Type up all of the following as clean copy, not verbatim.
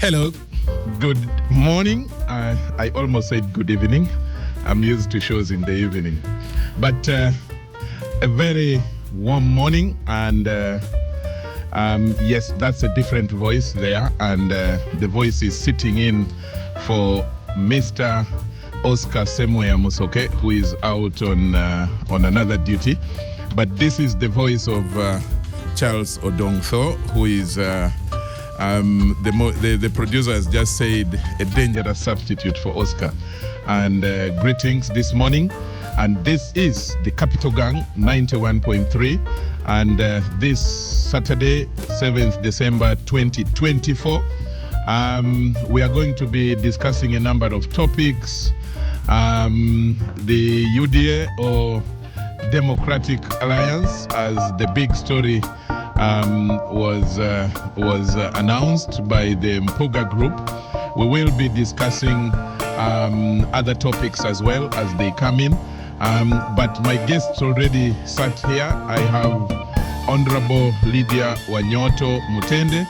Hello, good morning. I almost said good evening. I'm used to shows in the evening. But a very warm morning, and yes, that's a different voice there, and the voice is sitting in for Mr. Oscar Semoya Musoke, who is out on another duty. But this is the voice of Charles Odongtho, who is the producer has just said a dangerous substitute for Oscar. And greetings this morning. And this is the Capitalgang 91.3. And this Saturday, 7th December 2024, we are going to be discussing a number of topics. The UDA, or Democratic Alliance, as the big story was announced by the Mpuga Group. We will be discussing other topics as well as they come in. But my guests already sat here. I have Honorable Lydia Wanyoto Mutende.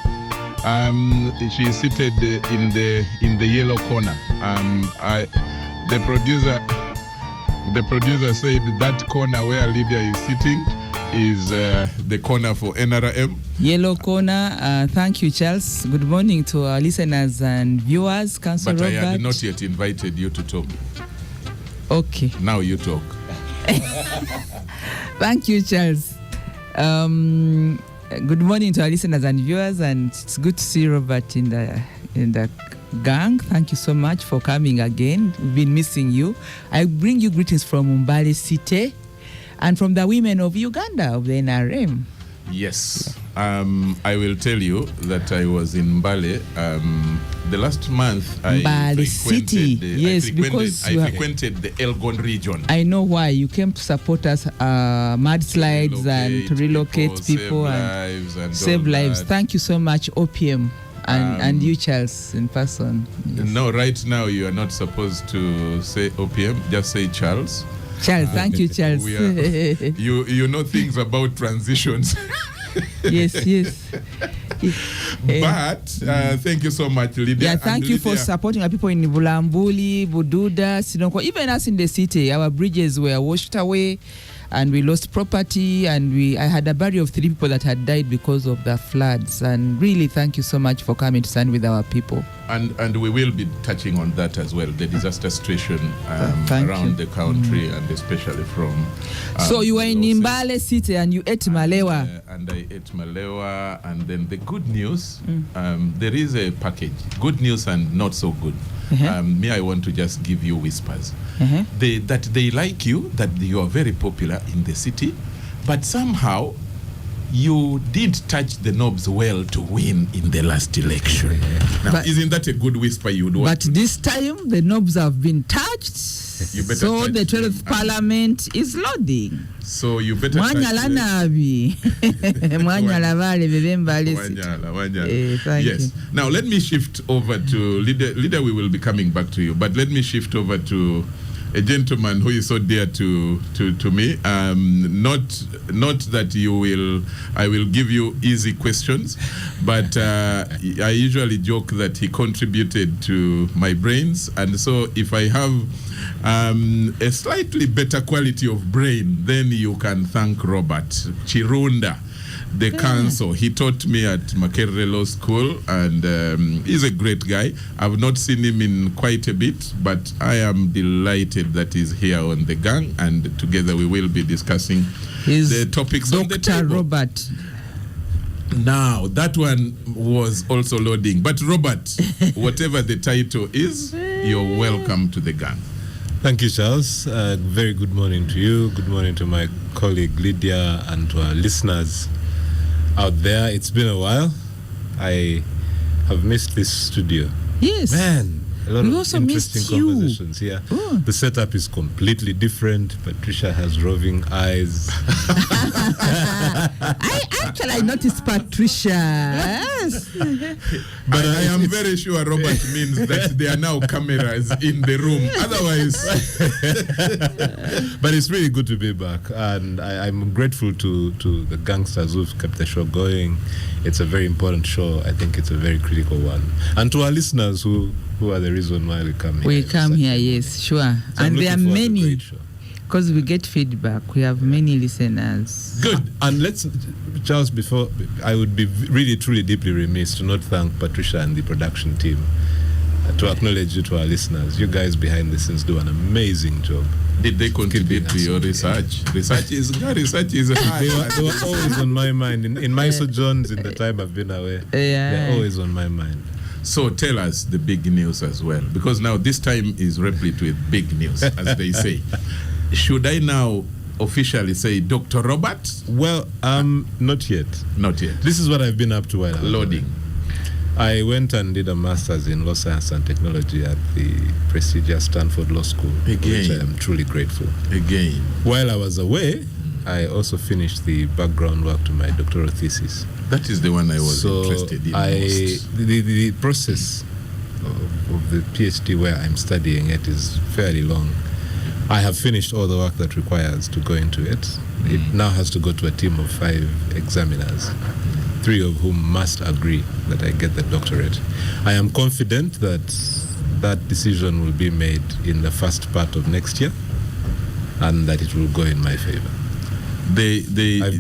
She is seated in the yellow corner. The producer said that corner where Lydia is sitting is the corner for NRM. Yellow corner. Thank you, Charles. Good morning to our listeners and viewers. Council But Robert. I had not yet invited you to talk. Okay. Now you talk. Thank you, Charles. Good morning to our listeners and viewers, and it's good to see Robert in the gang. Thank you so much for coming again. We've been missing you. I bring you greetings from Mbale City and from the women of Uganda, of the NRM. Yes. I will tell you that I was in Mbale the last month. Mbale City. Yes, because I frequented the Elgon region. I know why. You came to support us, mudslides and to relocate people and save lives. Thank you so much, OPM. And you, Charles, in person. Yes. No, right now you are not supposed to say OPM, just say Charles. Charles, thank you, Charles. You know things about transitions. Yes. But thank you so much, Lydia. Yeah, thank you for supporting our people in Bulambuli, Bududa, Sinoko. Even us in the city, our bridges were washed away, and we lost property, and I had a body of 3 people that had died because of the floods. And really, thank you so much for coming to stand with our people. And we will be touching on that as well, the disaster situation around the country, and especially from... so you were in Mbale City and you ate malewa. And I ate malewa, and then the good news, there is a package, good news and not so good. Me, I want to just give you whispers. That they like you, that you are very popular in the city, but somehow you did touch the knobs well to win in the last election. Now, but isn't that a good whisper you would want? But this time the knobs have been touched. You better so touch the 12th Parliament is loading. So you better touch Yes. Now let me shift over to Lydia. We will be coming back to you, but let me shift over to a gentleman who is so dear to me. Not that I will give you easy questions, but I usually joke that he contributed to my brains, and so if I have a slightly better quality of brain, then you can thank Robert Chirunda, the council. He taught me at Makerere Law School, and he's a great guy. I've not seen him in quite a bit, but I am delighted that he's here on the gang, and together we will be discussing the topics on the table. Dr. Robert. Now, that one was also loading. But Robert, whatever the title is, you're welcome to the gang. Thank you, Charles. Very good morning to you. Good morning to my colleague Lydia and to our listeners out there. It's been a while. I have missed this studio. Yes. Man, A lot We of also interesting missed you. conversations. Yeah, Oh. the setup is completely different. Patricia has roving eyes. I noticed Patricia. Yes. But I am very sure Robert means that there are now cameras in the room. Otherwise, But it's really good to be back, and I'm grateful to the gangsters who've kept the show going. It's a very important show. I think it's a very critical one. And to our listeners who are the reason why we come here. We come here, yes, sure. So and there are many, show. because we get feedback. We have many listeners. Good. And let's, Charles, before, I would be really, truly, deeply remiss to not thank Patricia and the production team, to acknowledge you to our listeners. You guys behind the scenes do an amazing job. did they contribute to your research? Research is hard. They were always on my mind. In my sojourns, in the time I've been away, they're always on my mind. So tell us the big news as well, because now this time is replete with big news, as they say. Should I now officially say Dr. Robert? Well, not yet. Not yet. This is what I've been up to while I was Loading. I went and did a master's in law science and technology at the prestigious Stanford Law School, which I am truly grateful. Again. While I was away, I also finished the background work to my doctoral thesis. That is the one I was interested in most. The process of the PhD where I'm studying it is fairly long. I have finished all the work that requires to go into it. It now has to go to a team of 5 examiners, 3 of whom must agree that I get the doctorate. I am confident that that decision will be made in the first part of next year, and that it will go in my favor.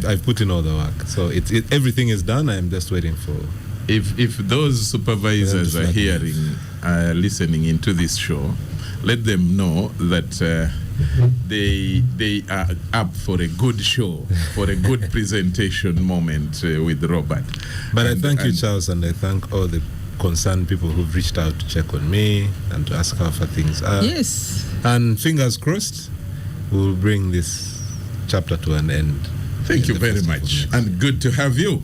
I've put in all the work, so everything is done. I am just waiting for. If those supervisors are hearing, listening into this show, let them know that they are up for a good show, for a good presentation moment with Robert. But I thank you, Charles, and I thank all the concerned people who've reached out to check on me and to ask how far things are. Yes. And fingers crossed, we'll bring this chapter to an end. Thank you very much, and good to have you.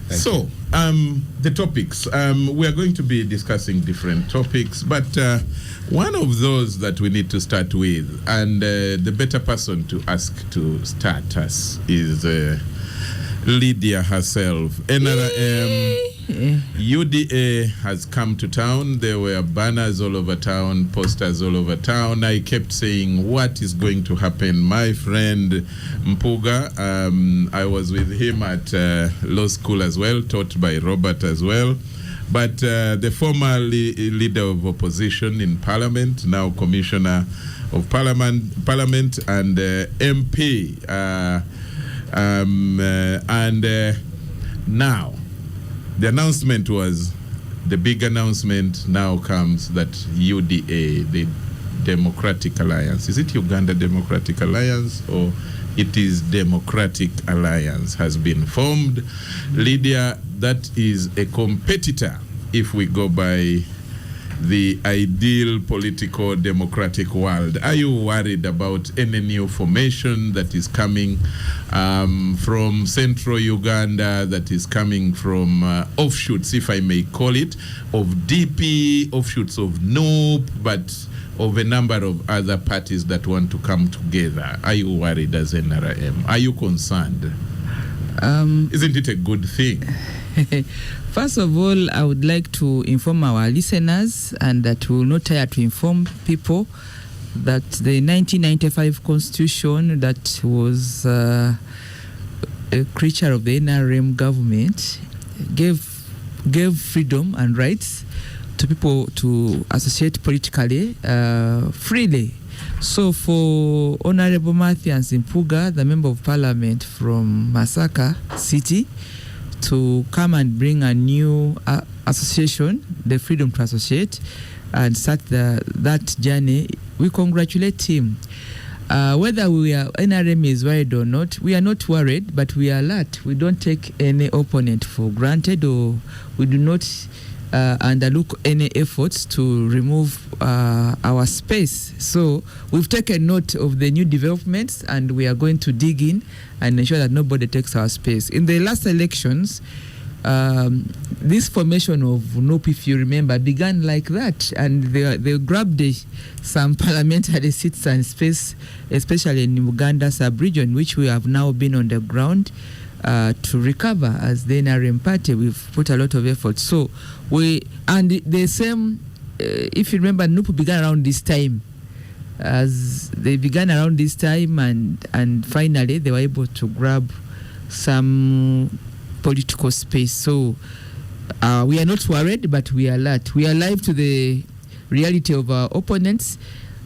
So, the topics. We are going to be discussing different topics, but one of those that we need to start with, and the better person to ask to start us is Lydia herself. NRM, UDA has come to town. There were banners all over town, posters all over town. I kept saying, what is going to happen? My friend Mpuga, I was with him at law school as well, taught by Robert as well. But the former leader of opposition in Parliament, now Commissioner of Parliament and MP, now the announcement was, the big announcement now comes that UDA, the Democratic Alliance, is it Uganda Democratic Alliance or it is Democratic Alliance, has been formed. Lydia, that is a competitor, if we go by the ideal political democratic world. Are you worried about any new formation that is coming from central Uganda, that is coming from offshoots, if I may call it, of DP, offshoots of NOP, but of a number of other parties that want to come together? Are you worried as NRM? Are you concerned? Isn't it a good thing? First of all, I would like to inform our listeners, and that we will not tire to inform people, that the 1995 Constitution, that was a creature of the NRM government, gave freedom and rights to people to associate politically freely. So for Honorable Mathias Mpuga, the Member of Parliament from Masaka City, to come and bring a new association, the freedom to associate, and start that journey, we congratulate him. Whether NRM is worried or not, we are not worried, but we are alert. We don't take any opponent for granted, or we do not underlook any efforts to remove our space. So we've taken note of the new developments, and we are going to dig in and ensure that nobody takes our space. In the last elections, this formation of NUP, if you remember, began like that, and they grabbed some parliamentary seats and space, especially in Uganda sub-region, which we have now been on the ground to recover as the NRM party. We've put a lot of effort. So the same, if you remember, NUP began around this time. As they began around this time, and finally they were able to grab some political space. So we are not worried, but we are alert. We are alive to the reality of our opponents,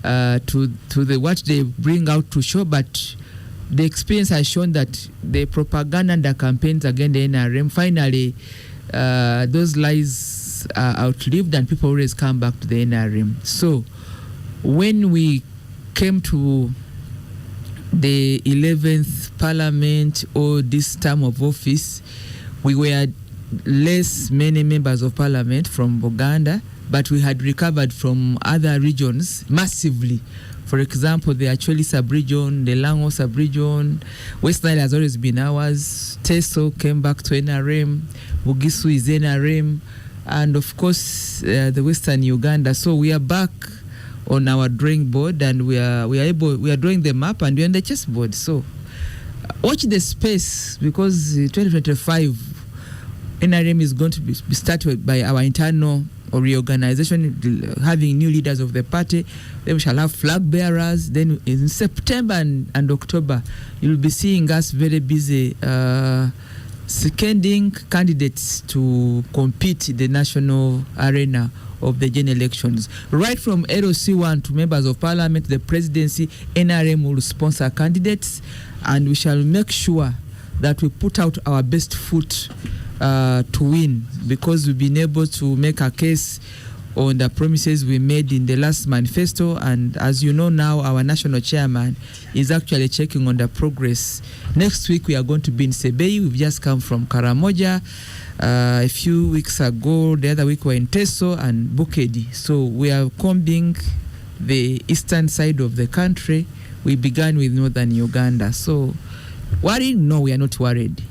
to the what they bring out to show, but the experience has shown that the propaganda and the campaigns against the NRM, finally those lies are outlived, and people always come back to the NRM. So when we came to the 11th parliament, or this term of office, we were many members of parliament from Uganda, but we had recovered from other regions massively. For example, the Acholi sub-region, the Lango sub-region, West Nile has always been ours. Teso came back to NRM, Bugisu is NRM, and of course the Western Uganda. So we are back on our drawing board, and we are drawing the map, and we're on the chessboard. So watch the space, because 2025 NRM is going to be started by our internal reorganization, having new leaders of the party. Then we shall have flag bearers. Then in September and October, you'll be seeing us very busy seconding candidates to compete in the national arena of the general elections. Right from LOC1 to members of parliament, the presidency, NRM will sponsor candidates, and we shall make sure that we put out our best foot to win, because we've been able to make a case on the promises we made in the last manifesto. And as you know now, our national chairman is actually checking on the progress. Next week we are going to be in Sebei. We've just come from Karamoja. A few weeks ago, the other week, we're in Teso and Bukedi. So we are combing the eastern side of the country. We began with northern Uganda. So worried? No, we are not worried.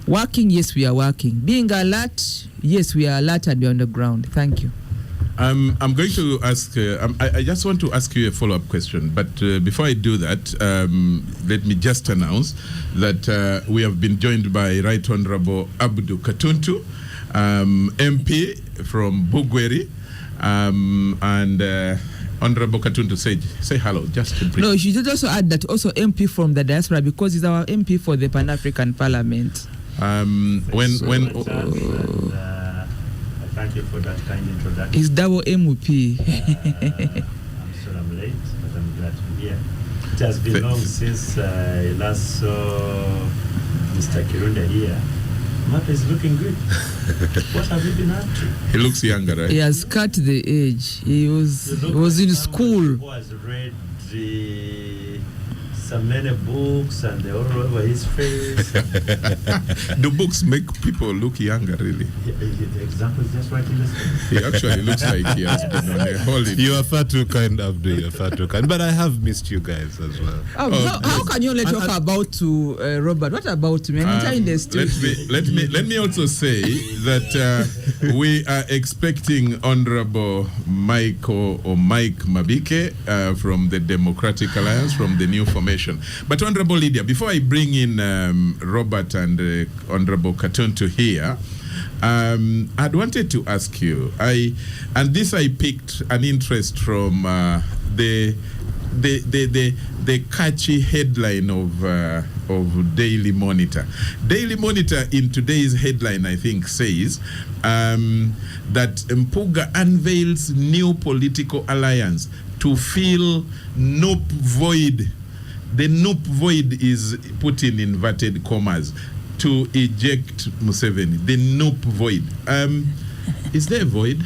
Working? Yes, we are working. Being alert? Yes, we are alert, and we are on the ground. Thank you. I'm going to ask, I just want to ask you a follow-up question, but before I do that, let me just announce that we have been joined by Right Honorable Abdu Katuntu, MP from Bugweri, and Honorable Katuntu, say hello, just to brief. No, you should also add that also MP from the diaspora, because he's our MP for the Pan-African Parliament. Thank you for that kind introduction. It's double MP. I'm sorry I'm late, but I'm glad to be here. It has been long since I last saw Mr. Kirunda here. Map is looking good. What have you been up to? He looks younger, right? He has cut the age. He was in school. Who has read so many books, and they're all over his face. The books make people look younger, really. The example is just right in the story. He actually looks like he has been on a holiday. You are far too kind, Abdu. You are far too kind. But I have missed you guys as well. How can you only talk about to Robert? What about me? In the studio. Let me also say that we are expecting Honorable Mike Mabike from the Democratic Alliance, from the new formation. But Honorable Lydia, before I bring in Robert and Honorable Katuntu here, I'd wanted to ask you, I picked an interest from the catchy headline of Daily Monitor. Daily Monitor in today's headline, I think, says that Mpuga unveils new political alliance to fill NUP void. The NUP void is put in inverted commas to eject Museveni. The NUP void. Is there a void?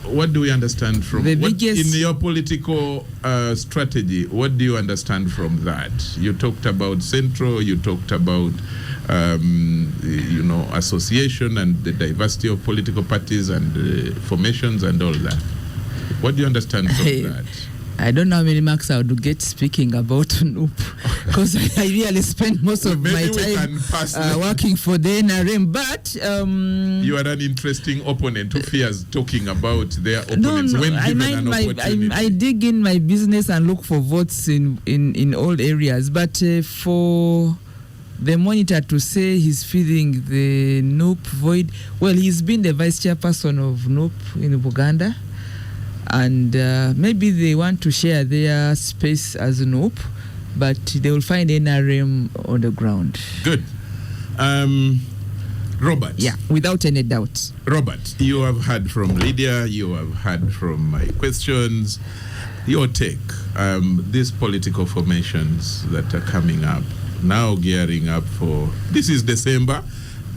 What do we understand from in your political strategy? What do you understand from that? You talked about Central. You talked about association and the diversity of political parties and formations and all that. What do you understand from that? I don't know how many marks I would get speaking about NUP, because I really spend most of my time working for the NRM. But you are an interesting opponent who fears talking about their opponents when given an opportunity. I dig in my business and look for votes in all areas. But for the monitor to say he's feeling the NUP void, well, he's been the vice chairperson of NUP in Uganda. And maybe they want to share their space as NUP, but they will find NRM on the ground. Good. Robert. Yeah, without any doubt. Robert, you have heard from Lydia, you have heard from my questions. Your take, these political formations that are coming up, now gearing up for, this is December,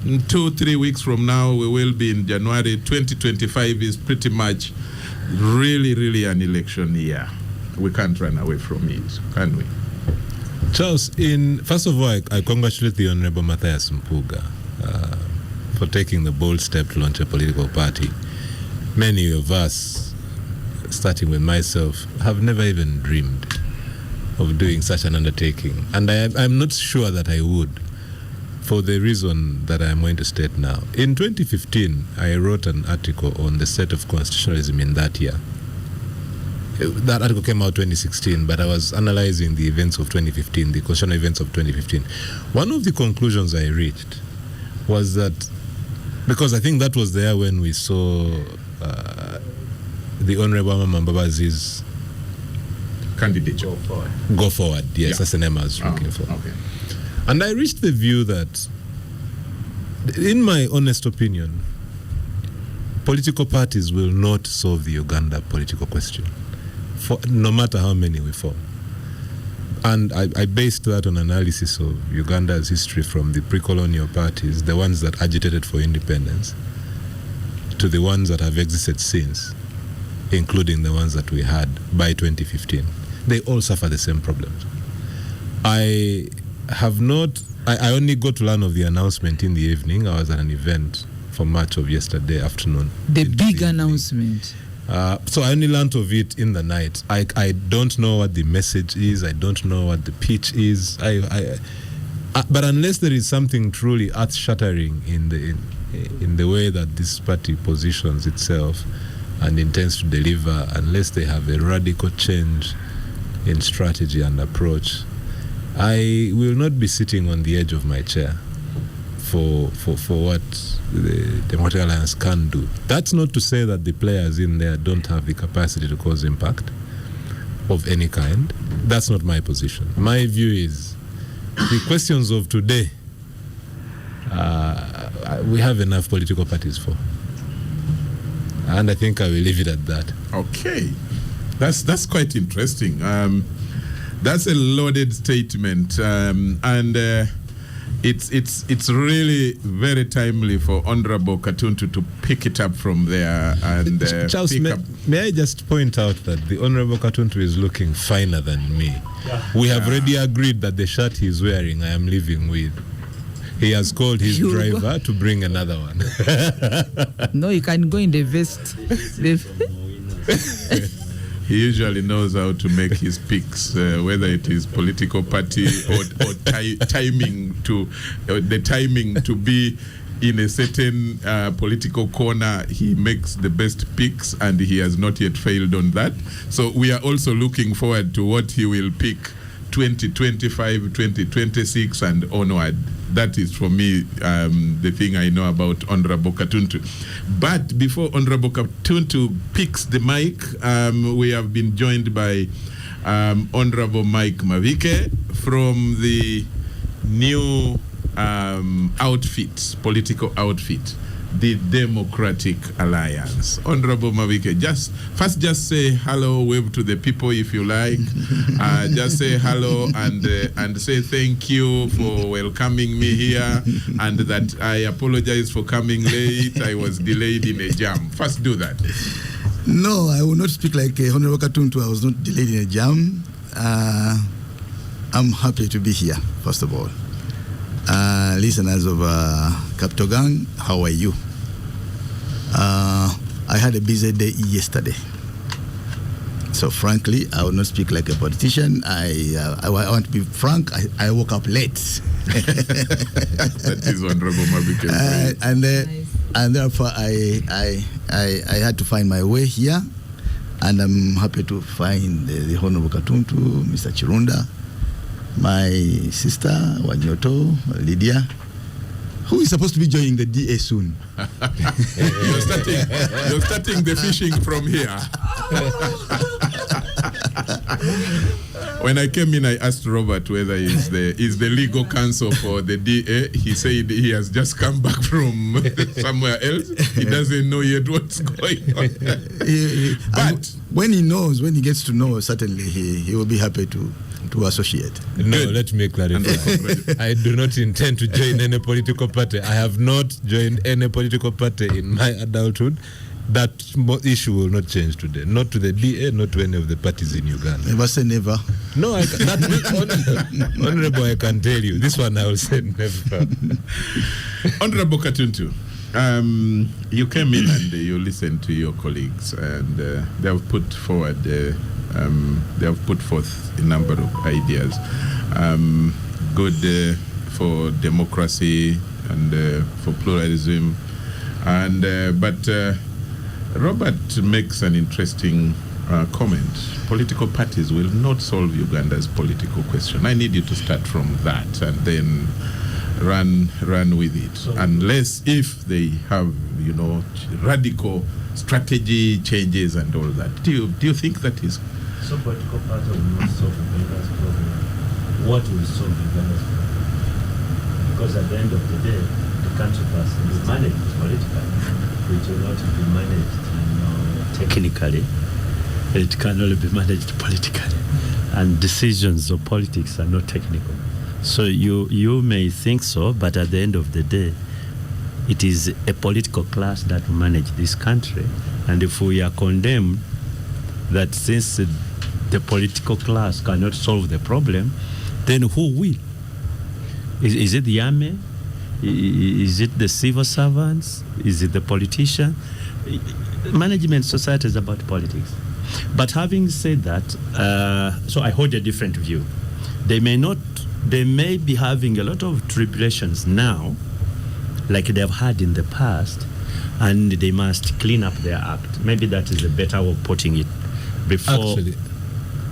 2-3 weeks from now we will be in January. 2025 is pretty much really an election year. We can't run away from it, can we? Charles, first of all, I congratulate the Honorable Matthias Mpuga for taking the bold step to launch a political party. Many of us, starting with myself, have never even dreamed of doing such an undertaking. And I'm not sure that I would, for the reason that I'm going to state now. In 2015, I wrote an article on the state of constitutionalism in that year. That article came out 2016, but I was analyzing the events of 2015, the constitutional events of 2015. One of the conclusions I reached was that, because I think that was the year when we saw the Honorable Mambabazi's candidate go forward. Yes, yeah. That's the name I was looking for. Okay. And I reached the view that, in my honest opinion, political parties will not solve the Uganda political question, no matter how many we form. And I based that on analysis of Uganda's history from the pre-colonial parties, the ones that agitated for independence, to the ones that have existed since, including the ones that we had by 2015. They all suffer the same problems. I only got to learn of the announcement in the evening. I was at an event for much of yesterday afternoon. The big announcement. So I only learned of it in the night. I don't know what the message is. I don't know what the pitch is. But unless there is something truly earth-shattering in the way that this party positions itself and intends to deliver, unless they have a radical change in strategy and approach, I will not be sitting on the edge of my chair for what the Democratic Alliance can do. That's not to say that the players in there don't have the capacity to cause impact of any kind. That's not my position. My view is the questions of today, we have enough political parties for. And I think I will leave it at that. Okay. That's quite interesting. That's a loaded statement, and it's really very timely for Honorable Katuntu to pick it up from there. And Charles, may I just point out that the Honorable Katuntu is looking finer than me. Yeah. We have already agreed that the shirt he's wearing I am living with. He has called his driver to bring another one. No, you can go in the vest. He usually knows how to make his picks, whether it is political party or timing to be in a certain political corner. He makes the best picks, and he has not yet failed on that. So we are also looking forward to what he will pick 2025, 2026 and onward. That is, for me, the thing I know about Honorable Katuntu. But before Honorable Katuntu picks the mic, we have been joined by Honorable Mike Mavike from the new political outfit, the Democratic Alliance. Honorable Mavike, just say hello, wave to the people if you like. Just say hello and say thank you for welcoming me here, and that I apologize for coming late. I was delayed in a jam. First, do that. No, I will not speak like Honorable Katuntu. I was not delayed in a jam. I'm happy to be here, first of all. Listeners of Capitalgang, how are you? I had a busy day yesterday. So frankly, I will not speak like a politician. I want to be frank. I woke up late. That is Honorable Mabike. And therefore, I had to find my way here. And I'm happy to find the Honorable Katuntu, Mr. Chirunda, my sister, Wanyoto, Lydia, who is supposed to be joining the DA soon. You're starting the fishing from here. When I came in, I asked Robert whether he's the legal counsel for the DA. He said he has just come back from somewhere else. He doesn't know yet what's going on. But when he gets to know, certainly he will be happy to associate. No, Good. let me clarify. I do not intend to join any political party. I have not joined any political party in my adulthood. That issue will not change today. Not to the DA, not to any of the parties in Uganda. Never say never. No, Honorable, I can tell you. This one I will say never. Honorable Katuntu, you came in and you listened to your colleagues, and they have put forward forth a number of ideas. Good for democracy and for pluralism, and but Robert makes an interesting comment. Political parties will not solve Uganda's political question. I need you to start from that and then run with it, unless if they have radical strategy changes and all that. Do you think that is? So political party will not solve Uganda's problem. What will solve Uganda's problem? Because at the end of the day, the country must be managed politically. It will not be managed technically. It can only be managed politically. And decisions of politics are not technical. So you may think so, but at the end of the day, it is a political class that will manage this country. And if we are condemned that since the political class cannot solve the problem, then who will? Is it the army? Is it the civil servants? Is it the politician? Management society is about politics. But having said that, so I hold a different view. They may be having a lot of tribulations now, like they've had in the past, and they must clean up their act. Maybe that is a better way of putting it. Before, actually,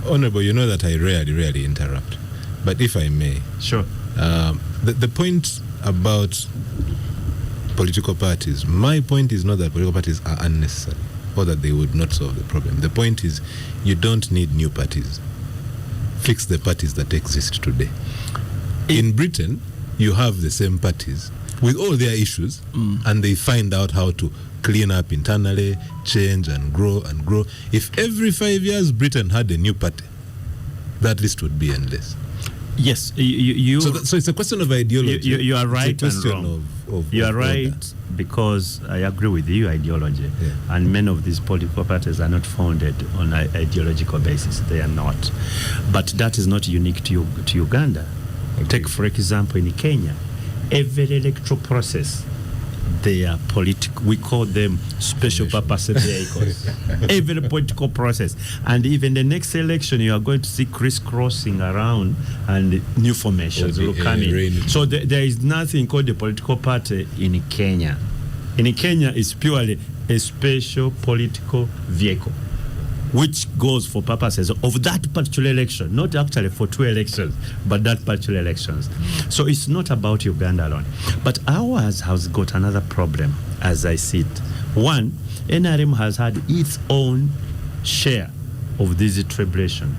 Honorable, you know that I rarely interrupt. But if I may. Sure. The point about political parties, my point is not that political parties are unnecessary or that they would not solve the problem. The point is you don't need new parties. Fix the parties that exist today. In Britain, you have the same parties with all their issues, and they find out how to clean up internally, change and grow and grow. If every 5 years Britain had a new party, that list would be endless. Yes, so it's a question of ideology. You are right it's a and wrong. You are right because I agree with you, ideology. Yeah. And many of these political parties are not founded on an ideological basis. They are not. But that is not unique to Uganda. Okay. Take, for example, in Kenya, every electoral process, they are political. We call them special purpose vehicles. Every political process. And even the next election, you are going to see crisscrossing around and new formations will come in. So there is nothing called a political party in Kenya. In Kenya, it's purely a special political vehicle, which goes for purposes of that particular election, not actually for 2 elections, but that particular elections. So it's not about Uganda alone. But ours has got another problem, as I see it. One, NRM has had its own share of these tribulations.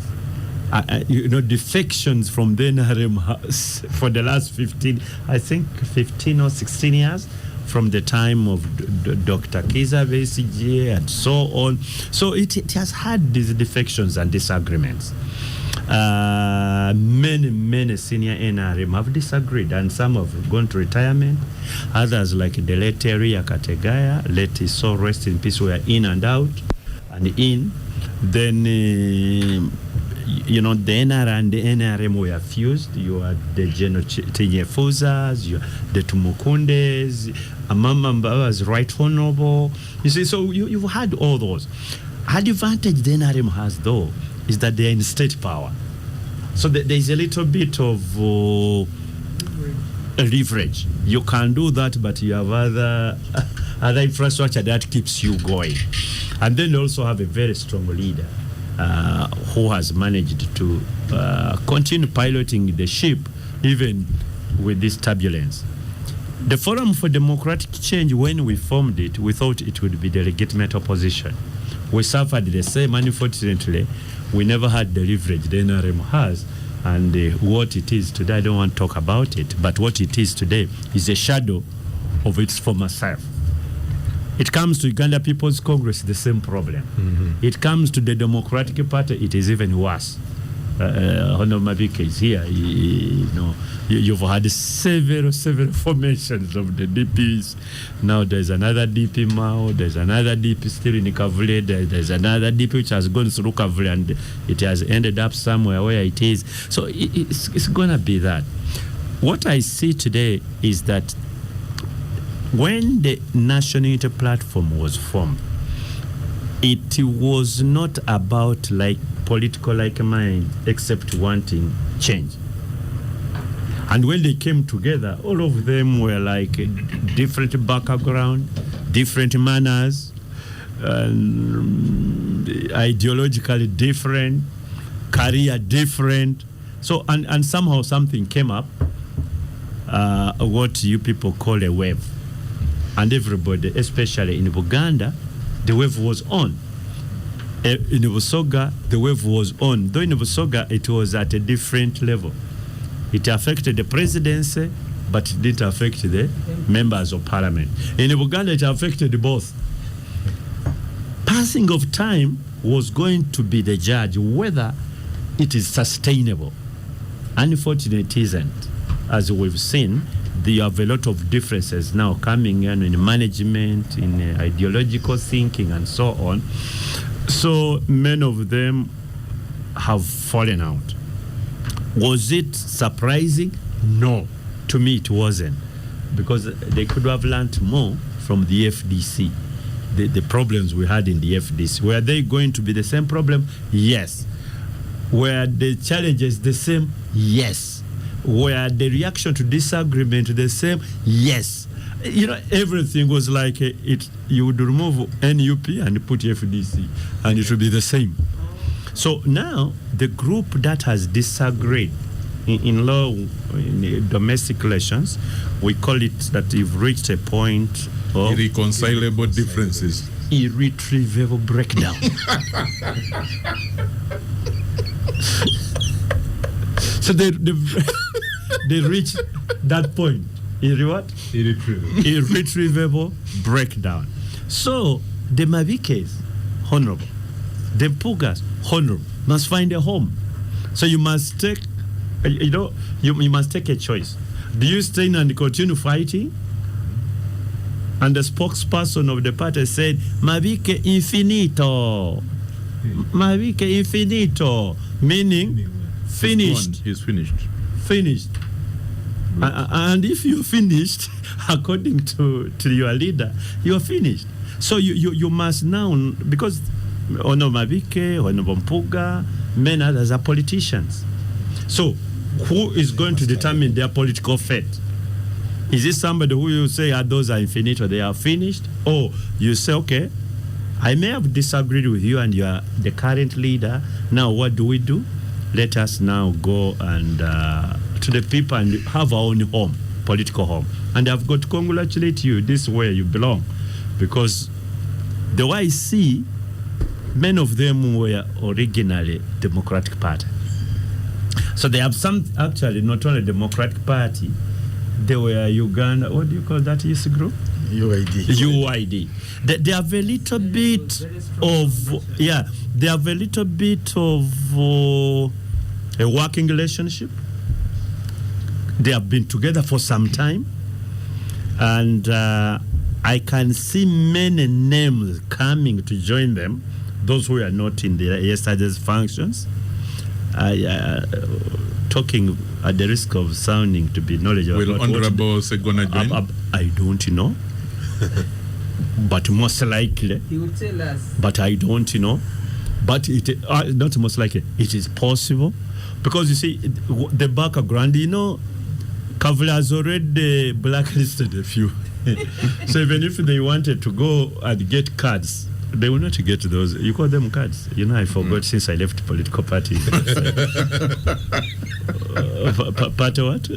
Defections from the NRM for the last 15 or 16 years, from the time of Dr. Kiza Besigye and so on. So it has had these defections and disagreements. Many senior NRM have disagreed, and some have gone to retirement. Others, like the late Eria Kategaya, let his soul rest in peace, were in and out and in. Then the NR and the NRM were fused. You had the Tenye you the Tumukundes, Amama was Right Honorable. You see, so you've had all those. advantage the NRM has, though, is that they are in state power. So there is a little bit of leverage. You can do that, but you have other infrastructure that keeps you going. And then you also have a very strong leader who has managed to continue piloting the ship even with this turbulence. The Forum for Democratic Change, when we formed it, we thought it would be the legitimate opposition. We suffered the same. Unfortunately, we never had the leverage the NRM has. And what it is today, I don't want to talk about it, but what it is today is a shadow of its former self. It comes to Uganda People's Congress, the same problem. Mm-hmm. It comes to the Democratic Party, it is even worse. Honorable Mabike is here. You've had several formations of the DPs. Now there's another DP Mao, there's another DP still in Kavule, there's another DP which has gone through Kavule and it has ended up somewhere where it is. So it's going to be that. What I see today is that when the National Unity Platform was formed, it was not about like political like mine, except wanting change. And when they came together, all of them were like different background, different manners, ideologically different, career different. So, and somehow something came up, what you people call a wave. And everybody, especially in Uganda, the wave was on. In Busoga, the wave was on. Though in Busoga, it was at a different level. It affected the presidency, but it didn't affect the members of parliament. In Uganda, it affected both. Passing of time was going to be the judge whether it is sustainable. Unfortunately, it isn't. As we've seen, there have a lot of differences now coming in management, in ideological thinking, and so on. So many of them have fallen out. Was it surprising? No. To me, it wasn't. Because they could have learned more from the FDC. The problems we had in the FDC. Were they going to be the same problem? Yes. Were the challenges the same? Yes. Were the reaction to disagreement the same? Yes. Everything was like you would remove NUP and put FDC, and it would be the same. So now the group that has disagreed in law, in domestic relations, we call it that you've reached a point of irreconcilable differences, irretrievable breakdown. So they reach that point. Irretrievable breakdown. So the Mabikes, honorable. The Pugas, honorable, must find a home. So you must take, you must take a choice. Do you stay in and continue fighting? And the spokesperson of the party said, Mabike infinito. Mabike infinito. Meaning, finished. He's finished. Finished. And if you're finished, according to your leader, you're finished. So you must now, because Ono Mabike, Ono Mpuga, many others are politicians. So who is going to determine their political fate? Is it somebody who you say, those are infinite or they are finished? Or you say, okay, I may have disagreed with you and you are the current leader. Now what do we do? Let us now go and to the people and have our own home, political home. And I've got to congratulate you. This is where you belong. Because the way I see, many of them were originally Democratic Party. So they have some, actually, not only Democratic Party, they were Uganda, what do you call that youth group? UID. They have a little bit of, they have a little bit of a working relationship. They have been together for some time. And I can see many names coming to join them, those who are not in the yesterday's functions. Talking at the risk of sounding to be knowledgeable. Will Honorable Segona join? I don't know. but most likely, He will tell us. but I don't know. But it not most likely, it is possible, because you see the background. Kavula has already blacklisted a few. So even if they wanted to go and get cards, they will not get those. You call them cards. I forgot since I left political party. Party what?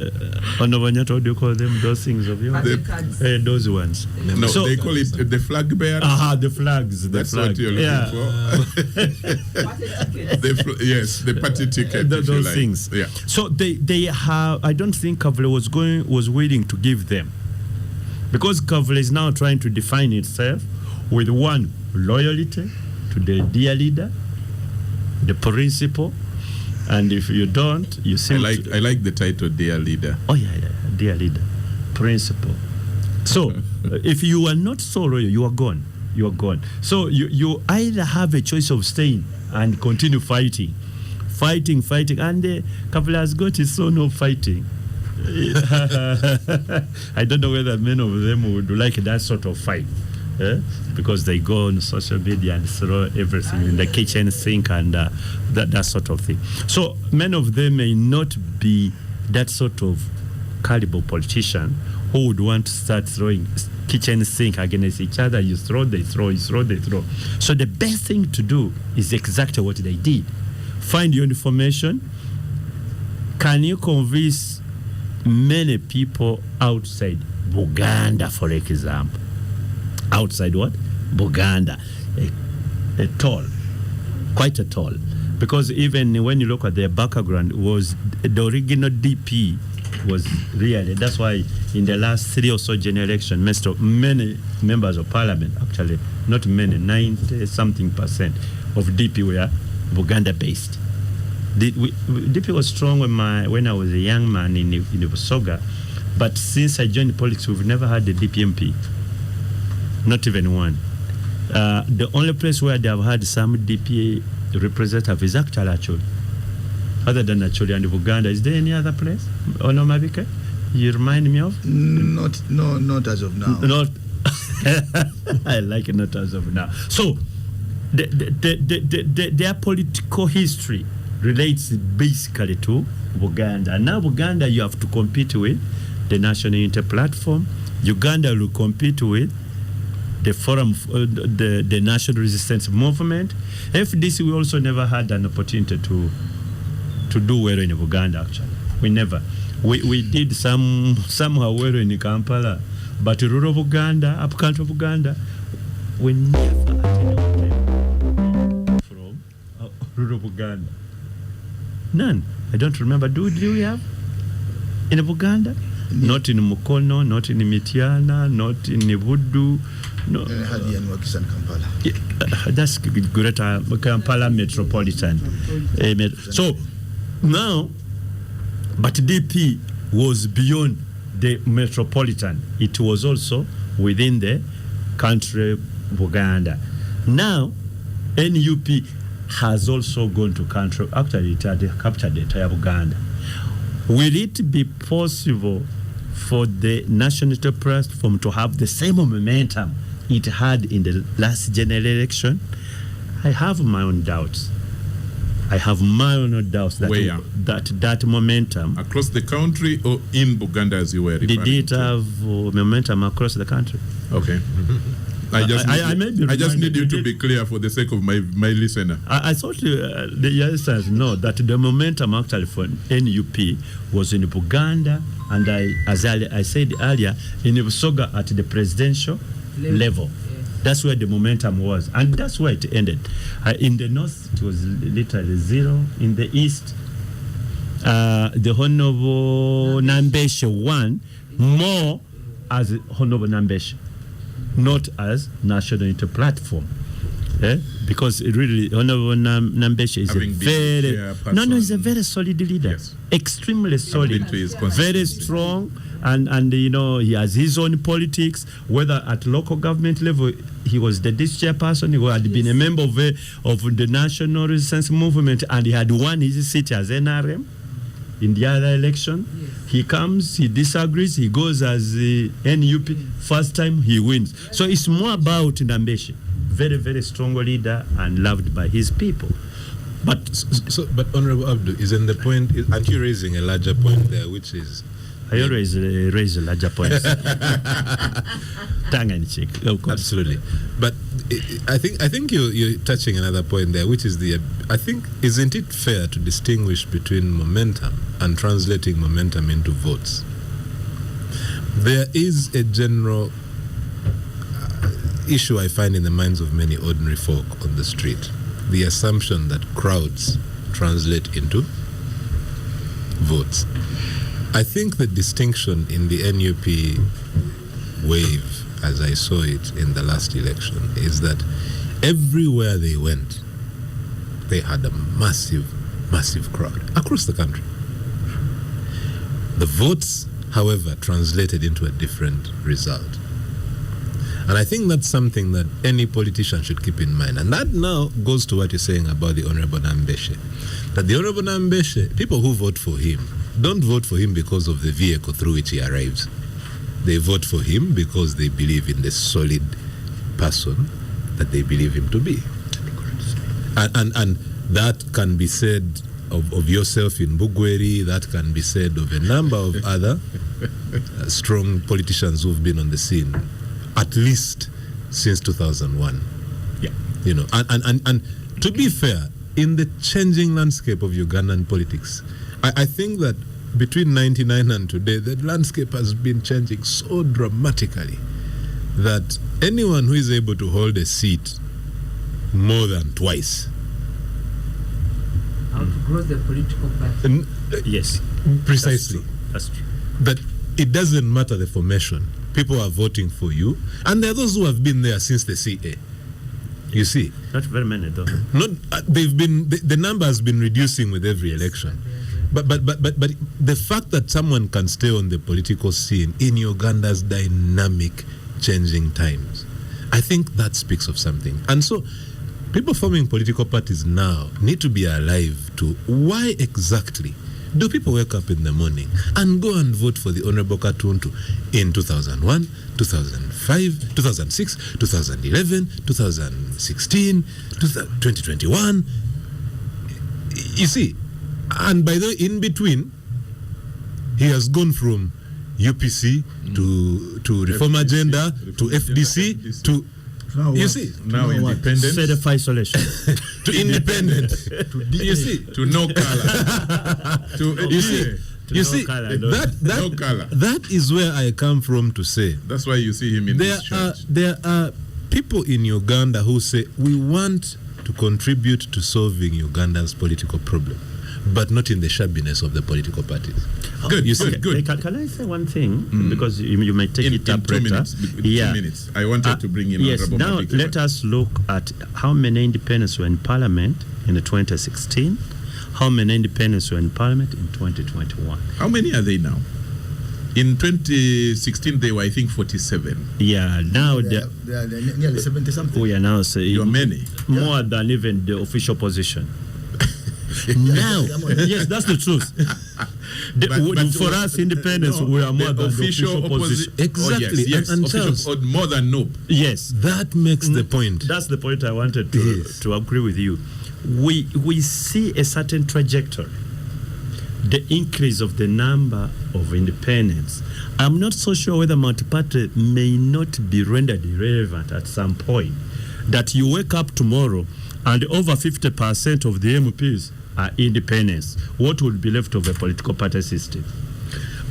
What do you call them? Those things of yours? Those ones. No, so, they call it the flag bearer. The flags. That's what you're looking for. Yes, the party ticket. Those things. Yeah. So they have. I don't think Kavule was willing to give them, because Kavule is now trying to define itself with one, loyalty to the dear leader, the principle, and if you don't, you seem I like the title, dear leader. Oh yeah, dear leader, principle. So if you are not so loyal, you are gone. You are gone. So you either have a choice of staying and continue fighting, and Kavula has got his son of fighting. I don't know whether many of them would like that sort of fight. Because they go on social media and throw everything in the kitchen sink and that sort of thing. So many of them may not be that sort of caliber politician who would want to start throwing kitchen sink against each other. You throw, they throw, you throw, they throw. So the best thing to do is exactly what they did. Find your information. Can you convince many people outside Uganda, for example? Outside what? Buganda. A tall, quite a tall. Because even when you look at their background, was the original DP was really, that's why in the last 3 or so generations, many members of parliament, actually, not many, 90-something% of DP were Buganda based. DP was strong when I was a young man in Busoga, but since I joined politics, we've never had a DP MP. Not even one. The only place where they have had some DPA representative is actually. Other than actually and Uganda, is there any other place? No, Mabike? You remind me of? Not as of now. Not. I like it, not as of now. So, their political history relates basically to Uganda. And now Uganda, you have to compete with the National Unity Platform. Uganda will compete with the Forum, the National Resistance Movement. FDC, we also never had an opportunity to do well in Uganda, actually. We never. We did somehow well in Kampala, but rural Uganda, up country of Uganda, we never attended from rural Uganda. None. I don't remember. Do we have in Uganda? Not in Mukono, not in Mitiana, not in Vudu. No, Kampala. That's Greater Kampala Metropolitan. So now, but DP was beyond the metropolitan. It was also within the country of Uganda. Now, NUP has also gone to country. Actually, it had captured the entire Uganda. Will it be possible for the National Platform to have the same momentum it had in the last general election? I have my own doubts. That that momentum across the country or in Buganda, as you were referring did it have momentum across the country? Okay. I just need you to be clear for the sake of my listener. I thought the youngsters know that the momentum actually for NUP was in Uganda, and as I said earlier, in Busoga at the presidential level. That's where the momentum was, and that's where it ended. In the north, it was literally zero. In the east, the Honorable Nambeshe won more as Honorable Nambeshe, not as National Unity Platform. Because really, Honorable Nambeshe is is a very solid leader. Yes. Extremely solid, very strong, and he has his own politics. Whether at local government level, he was the district chairperson, he had been a member of the National Resistance Movement, and he had won his seat as NRM. in the other election. Yes. He comes, he disagrees, he goes as the NUP. First time he wins. So it's more about Ndambeshe. Very, very strong leader and loved by his people. But but Honorable Abdu, isn't the point? Aren't you raising a larger point there, which is? I always raise a larger point. Tongue and cheek, of course. Absolutely, but I think you're touching another point there, which is I think, isn't it fair to distinguish between momentum and translating momentum into votes? There is a general issue I find in the minds of many ordinary folk on the street: the assumption that crowds translate into votes. I think the distinction in the NUP wave, as I saw it in the last election, is that everywhere they went, they had a massive, massive crowd across the country. The votes, however, translated into a different result. And I think that's something that any politician should keep in mind. And that now goes to what you're saying about the Honorable Ndambeshe. That the Honorable Ndambeshe, people who vote for him, don't vote for him because of the vehicle through which he arrives. They vote for him because they believe in the solid person that they believe him to be. And that can be said of yourself in Bugweri, that can be said of a number of other strong politicians who've been on the scene, at least since 2001. Yeah. You know, and to be fair, in the changing landscape of Ugandan politics, I think that between 99 and today, the landscape has been changing so dramatically that anyone who is able to hold a seat more than twice outgrows the political party. Yes. Precisely. That's true. That it doesn't matter the formation. People are voting for you. And there are those who have been there since the CA. You see? Not very many, though. Not, they've been, the number has been reducing with every election. But the fact that someone can stay on the political scene in Uganda's dynamic, changing times, I think that speaks of something. And so, people forming political parties now need to be alive to why exactly do people wake up in the morning and go and vote for the Honorable Katuntu in 2001, 2005, 2006, 2011, 2016, 2021? You see, and by the way, in between, he has gone from UPC to Reform FDC, Agenda to FDC to, you see, now independent, Certified isolation to independent, you see, to no color, to you see, no color, no. No color. That is where I come from to say. That's why you see him in this church. There are people in Uganda who say we want to contribute to solving Uganda's political problem, but not in the shabbiness of the political parties. Good, you see, good. Can I say one thing? Because you may take it up 2 later. minutes. 2 minutes. I wanted to bring in yes, Honorable now Madike. let us look at how many independents were in Parliament in 2016, how many independents were in Parliament in 2021. How many are they now? In 2016, they were, I think, 47. Yeah, now They are nearly 70 something. we are now saying You're many. more than even the official position. Now, yes, that's the truth. But For us, independents, we are more than the official position. Exactly. Oh, yes, And official, Charles, more than no. Yes, that makes the point. that's the point I wanted to, Yes. to agree with you. We see a certain trajectory, the increase of the number of independents. I'm not so sure whether multi-party may not be rendered irrelevant at some point. That you wake up tomorrow and over 50% of the MPs are independents. What would be left of a political party system?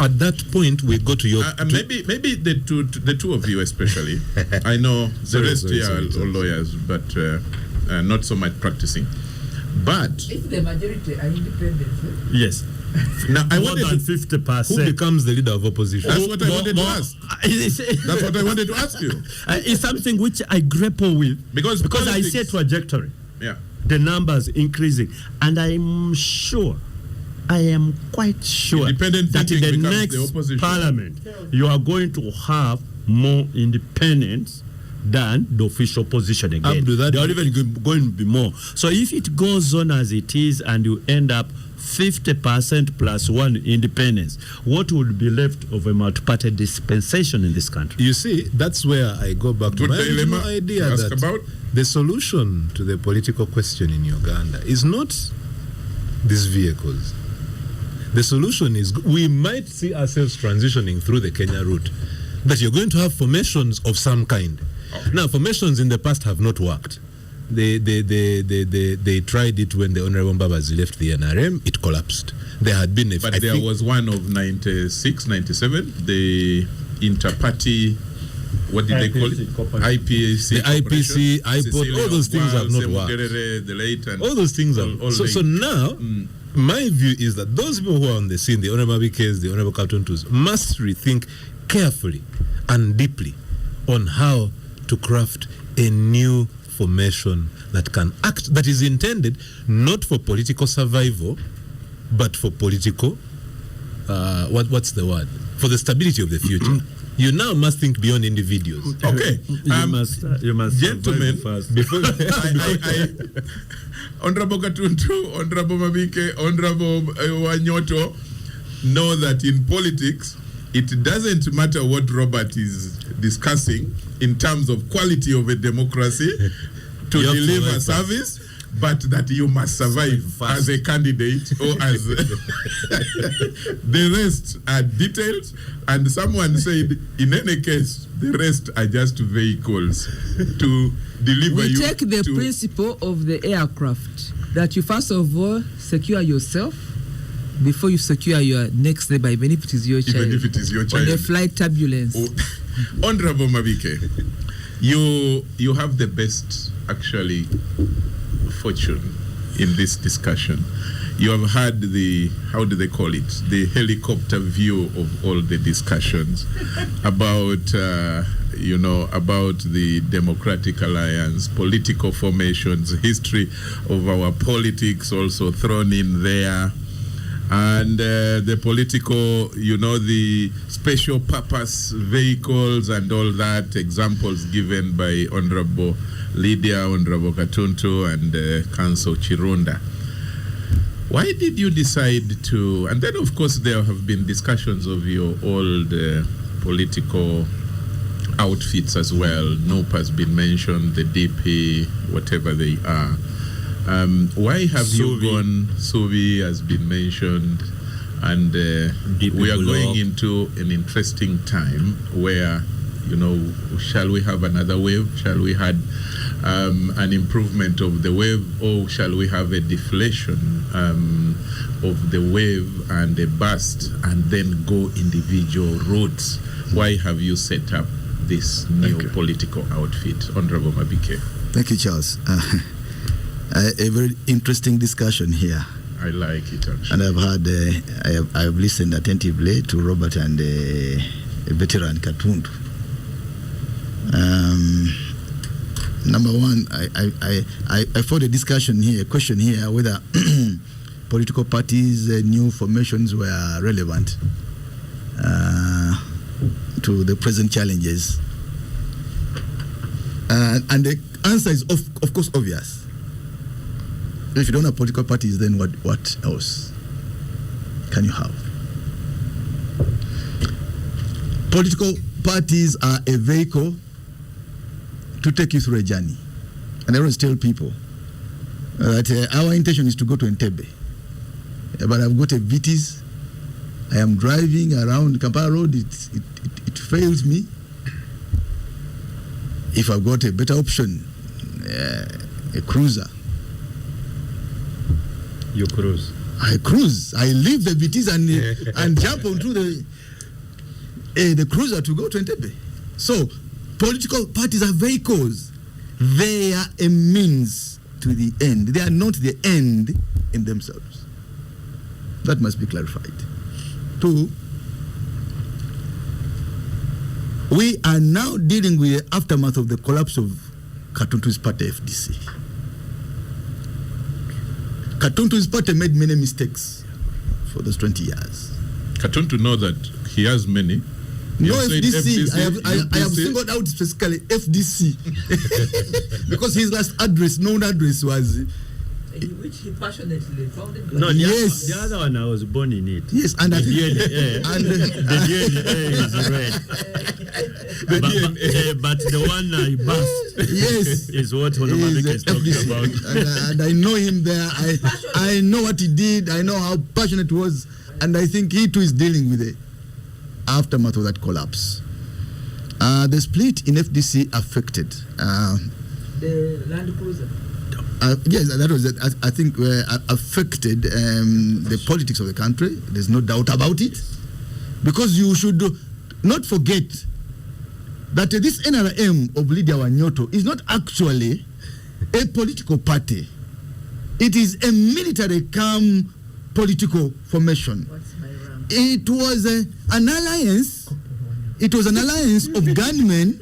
At that point, we go to your... Maybe the two of you especially. I know the rest here are all lawyers, but not so much practicing. But If the majority are independent, Yes. now I More wanted than to, 50%. who becomes the leader of opposition? That's what I wanted to ask. That's what I wanted to ask you. It's something which I grapple with Because I politics- see a trajectory. Yeah. The numbers increasing, and I am quite sure Independent that in the thinking becomes next the opposition. parliament you are going to have more independents than the official position again. Abdu, that- there are even going to be more. So if it goes on as it is and you end up 50% plus 1 independence, what would be left of a multi-party dispensation in this country? You see, that's where I go back to my original idea that about the solution to the political question in Uganda is not these vehicles. The solution is we might see ourselves transitioning through the Kenya route, that you're going to have formations of some kind. Okay. Now, formations in the past have not worked. They tried it when the Honorable Mbabazi left the NRM. It collapsed. There had been but there was one of 96, 97, the inter-party, what did they call it? IPAC. The IPC, IPOD, all those things have not worked. The late and all those things are. So now, my view is that those people who are on the scene, the Honorable BKs, the Honorable Katuntus, must rethink carefully and deeply on how to craft a new formation that can act, that is intended not for political survival, but for political, what's the word? For the stability of the future. You now must think beyond individuals. Okay. You must gentlemen, first. before Honorable Katuntu, Honorable Mabike, Honorable Wanyoto know that in politics, it doesn't matter what Robert is discussing in terms of quality of a democracy to deliver service, but that you must survive as a candidate or as the rest are details. And someone said, in any case, the rest are just vehicles to deliver we you. We take the principle of the aircraft, that you first of all secure yourself before you secure your next neighbor, even if it is your child. Even if it is your child. On the flight turbulence. Oh. Honorable Mabike, you have the best, actually, fortune in this discussion. You have had the, how do they call it, the helicopter view of all the discussions about, about the Democratic Alliance, political formations, history of our politics also thrown in there, and the political, the special purpose vehicles and all that, examples given by Honorable Lydia, Honorable Katuntu, and Council Chirunda. Why did you decide to, and then of course there have been discussions of your old political outfits as well. NOP has been mentioned, the DP, whatever they are. Why have you gone, Suvi has been mentioned, and we are going into an interesting time where, shall we have another wave? Shall we have an improvement of the wave, or shall we have a deflation of the wave and a burst and then go individual routes? Why have you set up this new political outfit? Honorable Mabike. Thank you, Charles. A very interesting discussion here. I like it, actually. And I've had, I have listened attentively to Robert and a veteran Katuntu. Number one, I thought a discussion here, a question here, whether political parties' new formations were relevant to the present challenges. And the answer is, of course, obvious. If you don't have political parties, then what else can you have? Political parties are a vehicle to take you through a journey. And I always tell people that our intention is to go to Entebbe. But I've got a Vitis. I am driving around Kampala Road. It fails me. If I've got a better option, a cruiser. You cruise. I cruise. I leave the Vitis and jump onto the cruiser to go to Entebbe. So, political parties are vehicles. They are a means to the end. They are not the end in themselves. That must be clarified. Two, we are now dealing with the aftermath of the collapse of Katuntu's party, FDC. Katuntu's party made many mistakes for those 20 years. Katuntu know that he has many. No, FDC. I have singled out specifically FDC because his last address, known address, was Which he passionately founded. No, Yes. the other one I was born in it. Yes, and The I DNA, the DNA is red. But the one I bust yes, is what Honorable is talking FDC. about. And I know him there. I know what he did. I know how passionate he was, and I think he too is dealing with the aftermath of that collapse. The split in FDC affected. The Land Cruiser. Yes, that was it. I think affected the politics of the country. There's no doubt about it. Because you should not forget that this NRM of Lydia Wanyoto is not actually a political party. It is a military political formation. It was an alliance. It was an alliance of gunmen.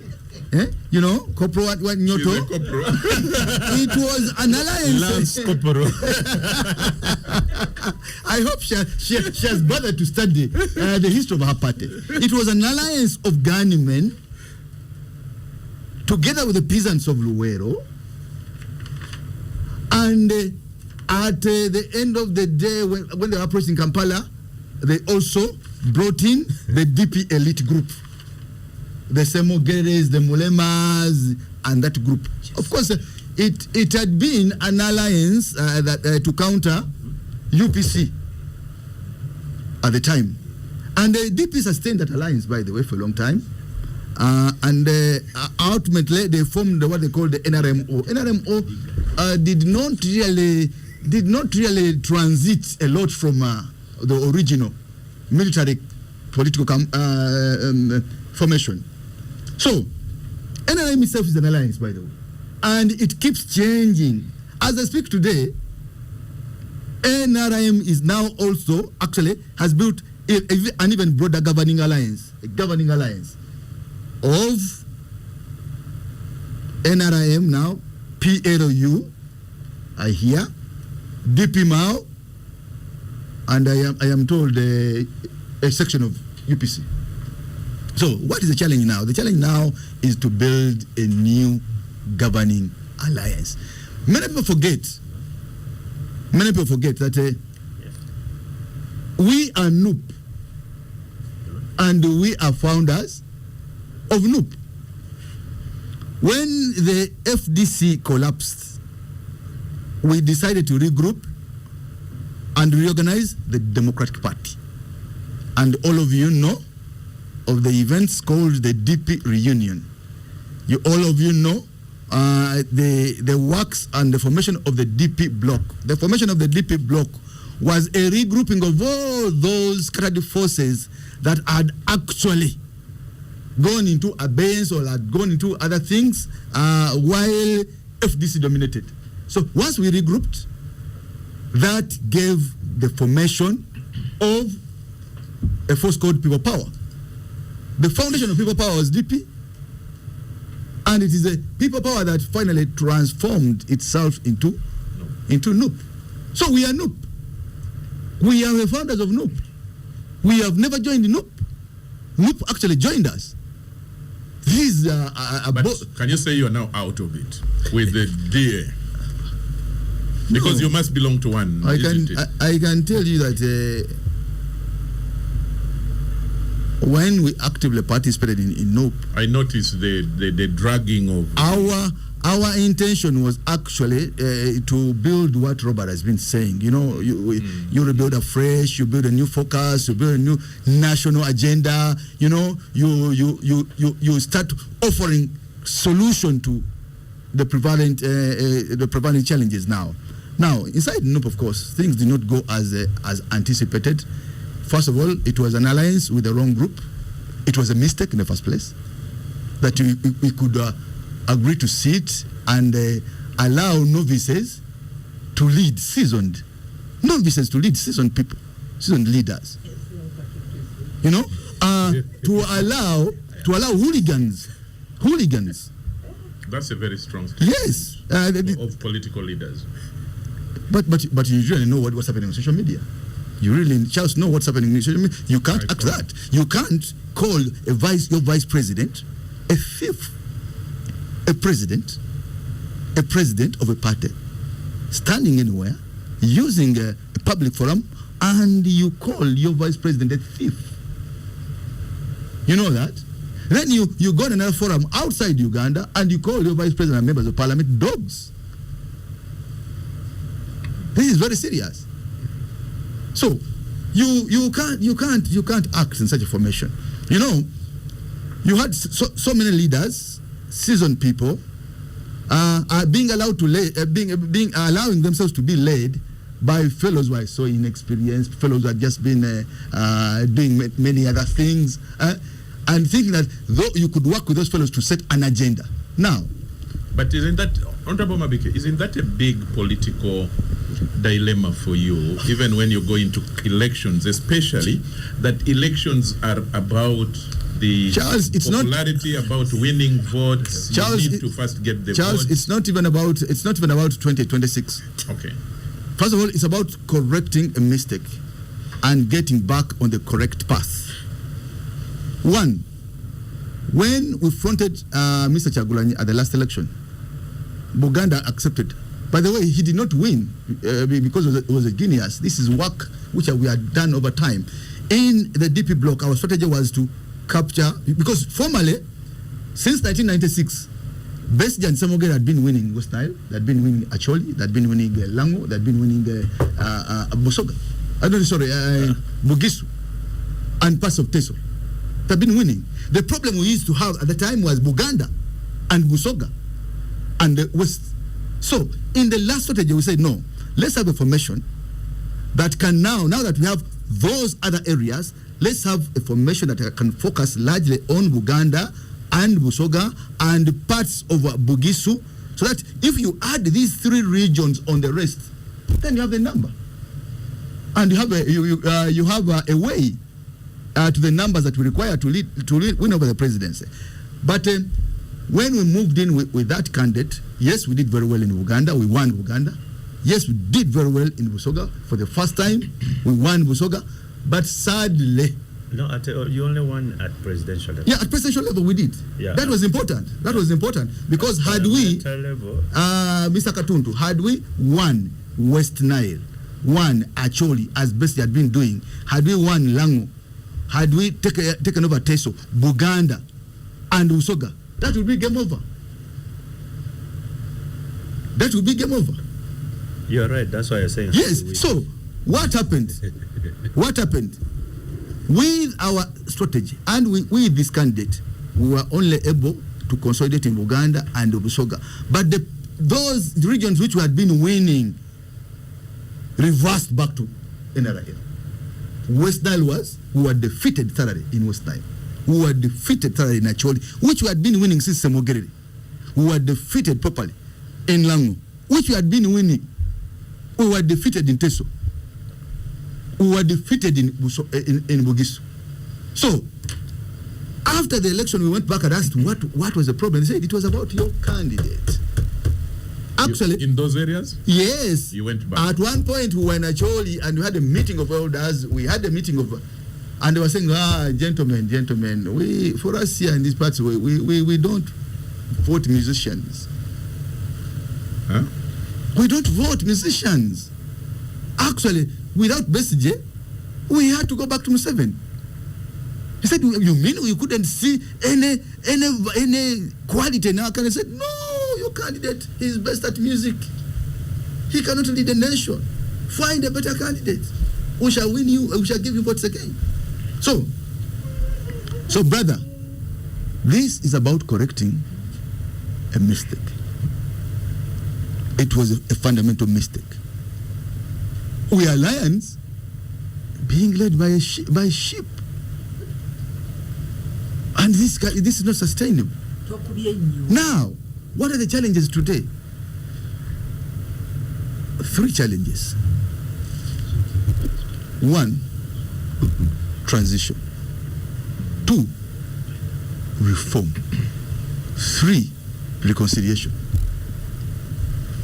You know, Corporal Wanyoto. It was an alliance. I hope she has bothered to study the history of her party. It was an alliance of gunmen together with the peasants of Luwero. And at the end of the day, when they were approaching Kampala, they also brought in the DP elite group. The Semogeres, the Mulemas, and that group. Of course, it had been an alliance to counter UPC at the time. And the DP sustained that alliance, by the way, for a long time. And ultimately, they formed what they call the NRMO. NRMO did not really transit a lot from the original military political formation. So, NRM itself is an alliance, by the way, and it keeps changing. As I speak today, NRM is now also has built an even broader governing alliance, of NRM now, PLU, I hear, DP Mao, and I am told a section of UPC. So what is the challenge now? The challenge now is to build a new governing alliance. Many people forget that we are NUP and we are founders of NUP. When the FDC collapsed, we decided to regroup and reorganize the Democratic Party. And all of you know of the events called the DP reunion. All of you know the works and the formation of the DP bloc. The formation of the DP bloc was a regrouping of all those scattered forces that had actually gone into abeyance or had gone into other things while FDC dominated. So once we regrouped, that gave the formation of a force called People Power. The foundation of People Power was DP, and it is a People Power that finally transformed itself into NUP. So we are NUP. We are the founders of NUP. We have never joined NUP. NUP actually joined us. These can you say you are now out of it with the DA? Because you must belong to one. I can tell you that when we actively participated in NUP, I noticed the dragging of our intention was actually to build what Robert has been saying. You know, you rebuild afresh, you build a new focus, you build a new national agenda. You know, you start offering solution to the prevalent challenges now. Now, inside NUP, of course, things did not go as anticipated. First of all, it was an alliance with the wrong group. It was a mistake in the first place that we could agree to sit and allow novices to lead seasoned people, seasoned leaders. You know, to allow hooligans. That's a very strong statement. Yes, of political leaders. But you really know what's happening on social media. You really just know what's happening in social media. You can't act that. You can't call your vice president a thief, a president of a party. standing anywhere, using a public forum, and you call your vice president a thief. You know that? Then you go to another forum outside Uganda and you call your vice president and members of parliament dogs. This is very serious. So you can't act in such a formation. You know, you had so many leaders, seasoned people, are being allowed to allowing themselves to be led by fellows who are so inexperienced, fellows who have just been doing many other things, and thinking that though you could work with those fellows to set an agenda. Now, but isn't that, Honorable Mabike, isn't that a big political dilemma for you, even when you go into elections, especially that elections are about the popularity, about winning votes? Charles, you need to first get the Charles, votes. it's not even about 2026. Okay. First of all, it's about correcting a mistake and getting back on the correct path. One, when we fronted Mr. Chagulanyi at the last election, Buganda accepted. By the way, he did not win because it was a genius. This is work which we had done over time. In the DP block, our strategy was to capture, because formally, since 1996, Besigye and Samogera had been winning West Nile, they had been winning Acholi, they had been winning Lango, they had been winning Busoga. Bugisu, and parts of Teso. They had been winning. The problem we used to have at the time was Buganda and Busoga and the West. So, in the last strategy, we said, no, let's have a formation that can now that we have those other areas, let's have a formation that can focus largely on Buganda and Busoga and parts of Bugisu, so that if you add these three regions on the rest, then you have the number. And you have a way to the numbers that we require to win over the presidency. But when we moved in with that candidate, yes, we did very well in Uganda. We won Uganda. Yes, we did very well in Busoga. For the first time, we won Busoga. But sadly... No, you only won at presidential level. Yeah, at presidential level we did. Yeah. That was important. That was important. Because had we... Mr. Katuntu, had we won West Nile, won Acholi, as best he had been doing, had we won Lango, had we taken over Teso, Buganda, and Busoga, that would be game over. That would be game over. You're right. That's why you're saying. Yes. So what happened? What happened? With our strategy and with this candidate, we were only able to consolidate in Uganda and Busoga. But those regions which we had been winning reversed back to NRM. West Nile we were defeated thoroughly in West Nile. We were defeated thoroughly in Acholi, which we had been winning since Semogerere. We were defeated properly in Lango, which we had been winning. We were defeated in Teso. We were defeated in Bugisu. So, after the election, we went back and asked what was the problem. They said it was about your candidate. Actually, in those areas? Yes. You went back. At one point, we were in Acholi and we had a meeting of elders. We had a meeting and they were saying, gentlemen, for us here in these parts, we don't vote musicians. Huh? We don't vote musicians. Actually, without Besigye, we had to go back to Museveni. He said, you mean you couldn't see any quality in our candidate? He said, no, your candidate is best at music. He cannot lead a nation. Find a better candidate. We shall win you, we shall give you votes again. So brother, this is about correcting a mistake. It was a fundamental mistake. We are lions being led by sheep. And this is not sustainable. Now, what are the challenges today? 3 challenges. 1, transition. 2, reform. 3, reconciliation.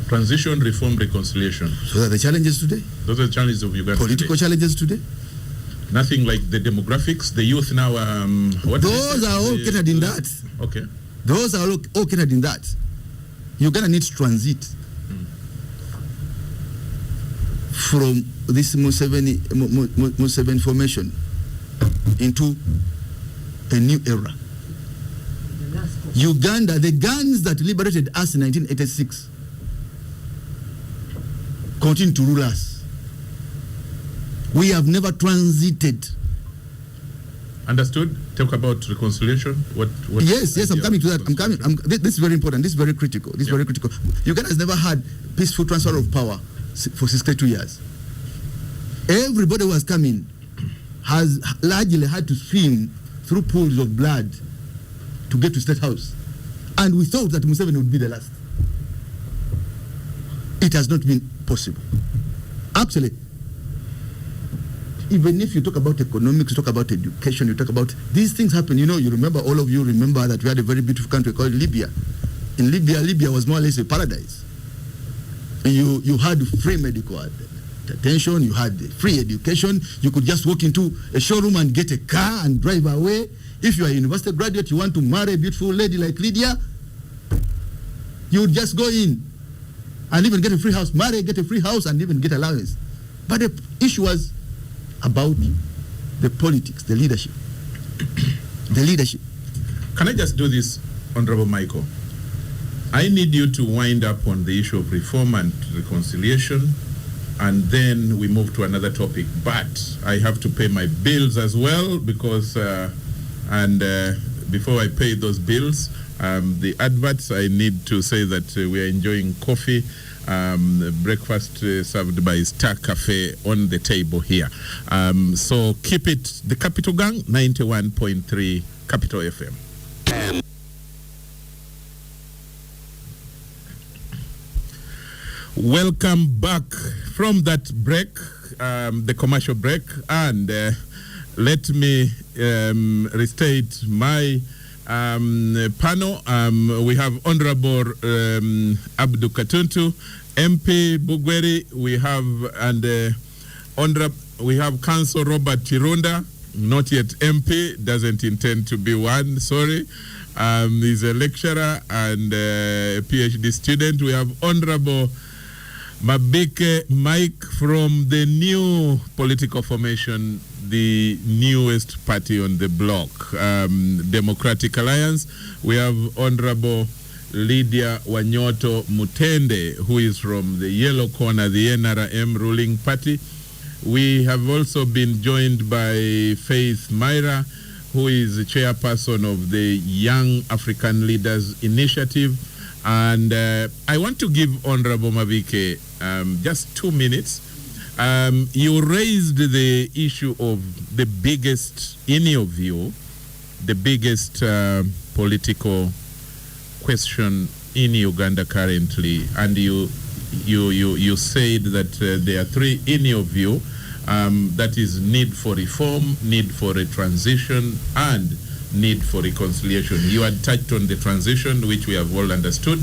Transition, reform, reconciliation. So are the challenges today? Those are the challenges of Uganda. Political challenges today? Nothing like the demographics, the youth now. Those are all catered in that. Okay. Those are all catered in that. Uganda needs transit. from this Museveni formation into a new era. Uganda, the guns that liberated us in 1986, continue to rule us. We have never transited. Understood? Talk about reconciliation. What yes, I'm coming to that. This is very important. This is very critical. Very critical. Uganda has never had peaceful transfer of power for 62 years. Everybody who has come in has largely had to swim through pools of blood to get to State House. And we thought that Museveni would be the last. It has not been possible. Actually, even if you talk about economics, you talk about education, you talk about these things happen. You remember, all of you remember that we had a very beautiful country called Libya. In Libya was more or less a paradise. You had free medical attention, you had free education, you could just walk into a showroom and get a car and drive away. If you are a university graduate, you want to marry a beautiful lady like Lydia, you would just go in and even get a free house, marry, get a free house, and even get allowance. But the issue was about the politics, the leadership. The leadership. Can I just do this, Honorable Michael? I need you to wind up on the issue of reform and reconciliation, and then we move to another topic. But I have to pay my bills as well, because, before I pay those bills, the adverts, I need to say that we are enjoying coffee, breakfast served by Star Cafe on the table here. So keep it, the Capitalgang, 91.3 Capital FM. Welcome back from that break, the commercial break, and let me restate my panel. We have Honorable Abdu Katuntu, MP Bugweri. We have Council Robert Chirunda, not yet MP, doesn't intend to be one. Sorry. He's a lecturer and a PhD student. We have Honorable Mabike Mike from the new political formation, the newest party on the block, Democratic Alliance. We have Honorable Lydia Wanyoto Mutende, who is from the yellow corner, the NRM ruling party. We have also been joined by Faith Myra, who is the chairperson of the Young African Leaders Initiative. And I want to give Honorable Mabike just 2 minutes. You raised the issue of the biggest, in your view, the biggest political question in Uganda currently, and you said that there are three, in your view, that is need for reform, need for a transition, and need for reconciliation. You had touched on the transition, which we have all understood.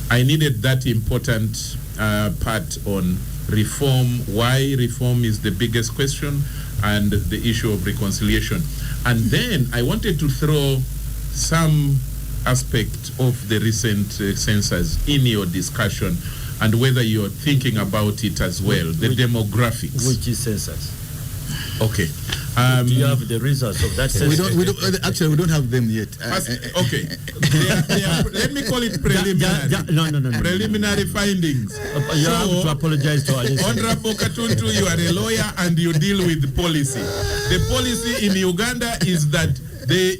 I needed that important part on reform, why reform is the biggest question, and the issue of reconciliation. And then I wanted to throw some aspect of the recent census in your discussion, and whether you're thinking about it as well, the demographics. Which is census? Okay. Do you have the results of that census? Actually, we don't have them yet. Okay. Let me call it preliminary. No. Preliminary findings. You have to apologize to our listeners. Honorable Katuntu, you are a lawyer and you deal with policy. The policy in Uganda is that the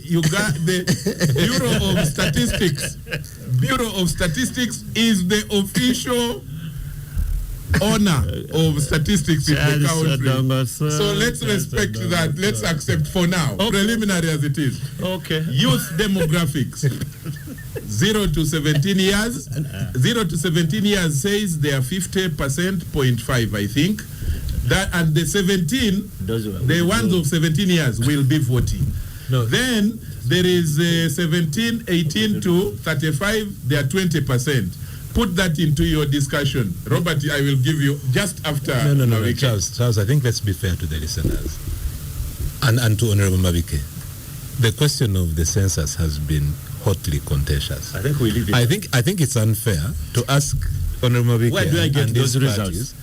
Bureau of Statistics is the official owner of statistics in the country. So let's respect that. Let's accept for now, preliminary as it is. Okay. Youth demographics. 0 to 17 years. 0 to 17 years says they are 50.5, I think. That, and the 17, the ones of 17 years will be voting. No. Then there is 17, 18 to 35, they are 20%. Put that into your discussion. Robert, I will give you just after. No, Charles, I think let's be fair to the listeners and to Honorable Mabike. The question of the census has been hotly contentious. I think we leave it. I think it's unfair to ask Honorable Mabike where do I get and those these results? parties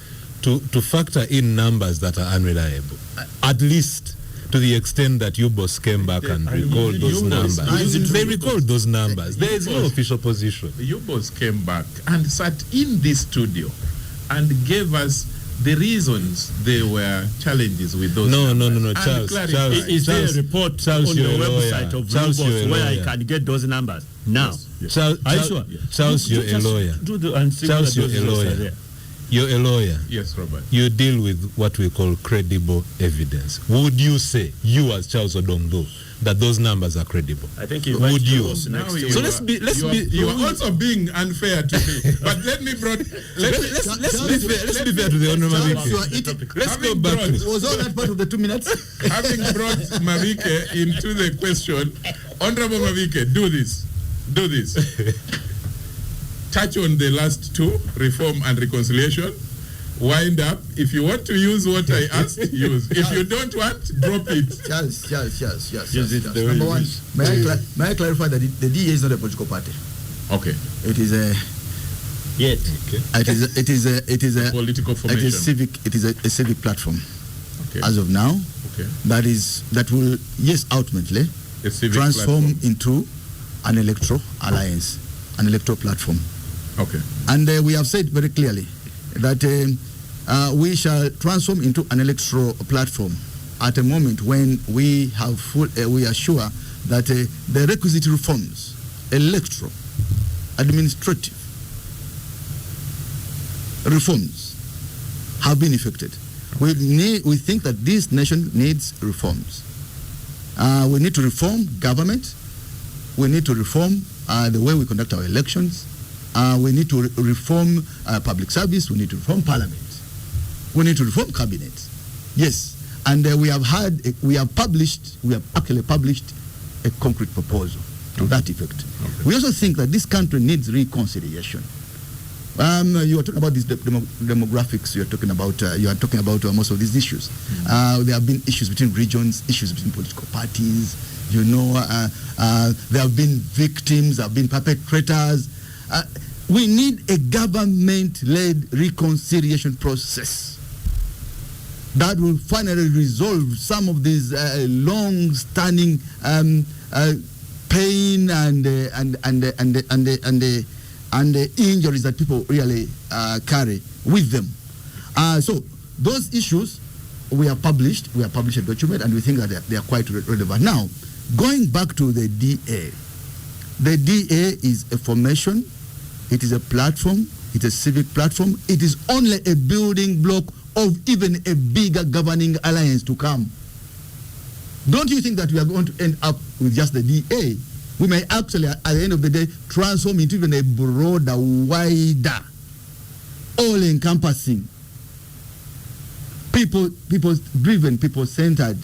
to factor in numbers that are unreliable, at least to the extent that UBOS came back and recalled those numbers. They recalled those numbers. There is no official position. UBOS came back and sat in this studio and gave us the reasons there were challenges with those numbers. No. Charles, is there a report on the website of UBOS where I can get those numbers now? Charles, you're a lawyer. Charles, you're a lawyer. You're a lawyer. Yes, Robert. You deal with what we call credible evidence. Would you say, you as Charles Odongdo, that those numbers are credible? I think would you? So you are also being unfair to me. But let's be fair to the Honorable Mavike. Let's go back. Was all that part of the 2 minutes? Having brought Mavike into the question, Honorable Mavike, do this. Touch on the last two, reform and reconciliation. Wind up. If you want to use what I asked, use. If you don't want, drop it. Charles. Use it the way Number you one, wish. may I clarify that the DA is not a political party. Okay. It is a Yet. it is a political formation. It is a civic platform. Okay. As of now, Okay. that will ultimately A civic transform platform. into an electoral alliance, an electoral platform. Okay. And we have said very clearly that we shall transform into an electoral platform at a moment when we are sure that the requisite reforms, electoral, administrative reforms, have been effected. We think that this nation needs reforms. We need to reform government. We need to reform the way we conduct our elections. We need to reform public service. We need to reform parliament. We need to reform cabinet. Yes, and we have actually published a concrete proposal to that effect. Okay. We also think that this country needs reconciliation. You are talking about these demographics. You are talking about most of these issues. There have been issues between regions, issues between political parties. There have been victims, there have been perpetrators. We need a government-led reconciliation process that will finally resolve some of these long-standing pain and the injuries that people really carry with them. So those issues we have published a document, and we think that they are quite relevant. Now, going back to the DA. The DA is a formation, it is a platform, it's a civic platform, it is only a building block of even a bigger governing alliance to come. Don't you think that we are going to end up with just the DA? We may actually, at the end of the day, transform into even a broader, wider, all-encompassing, people-driven, people-centered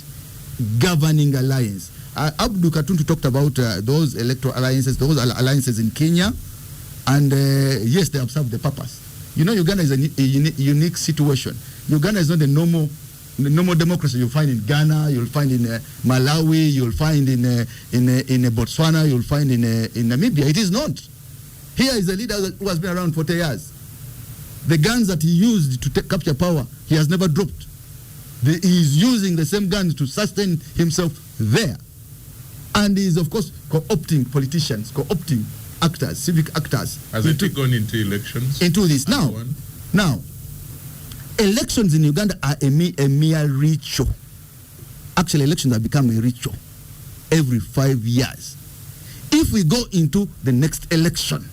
governing alliance. Abdu Katuntu talked about those electoral alliances, those alliances in Kenya, and yes, they have served the purpose. Uganda is a unique situation. Uganda is not the normal democracy you'll find in Ghana, you'll find in Malawi, you'll find in Botswana, you'll find in Namibia. It is not. Here is a leader who has been around 40 years. The guns that he used to capture power, he has never dropped. He is using the same guns to sustain himself there. And he is, of course, co-opting politicians, co-opting actors, civic actors. Has it gone into elections? Into this. Now, elections in Uganda are a mere ritual. Actually, elections have become a ritual every 5 years. If we go into the next election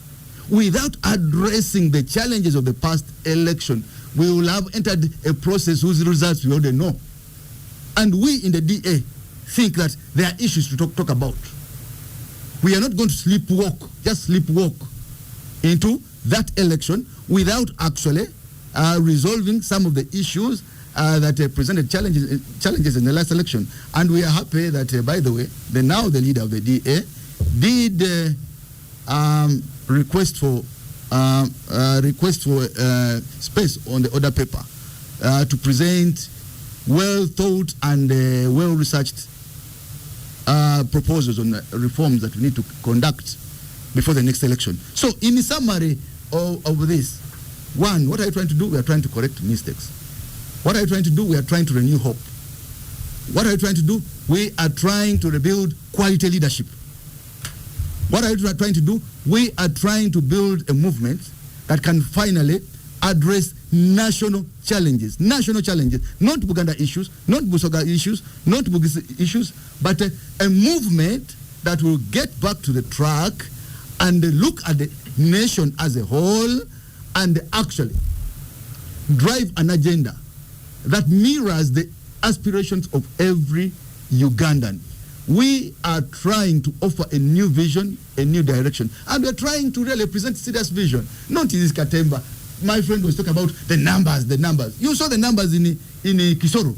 without addressing the challenges of the past election, we will have entered a process whose results we already know. And we in the DA think that there are issues to talk about. We are not going to sleepwalk into that election without actually resolving some of the issues that presented challenges in the last election. And we are happy that, by the way, the leader of the DA did request for space on the order paper to present well thought and well researched proposals on reforms that we need to conduct before the next election. So in summary of this, One, what are you trying to do? We are trying to correct mistakes. What are you trying to do? We are trying to renew hope. What are you trying to do? We are trying to rebuild quality leadership. What are you trying to do? We are trying to build a movement that can finally address national challenges, not Buganda issues, not Busoga issues, not Bugis issues, but a movement that will get back to the track and look at the nation as a whole and actually drive an agenda that mirrors the aspirations of every Ugandan. We are trying to offer a new vision, a new direction, and we're trying to really present serious vision. Not in this Katemba. My friend was talking about the numbers. You saw the numbers in Kisoro.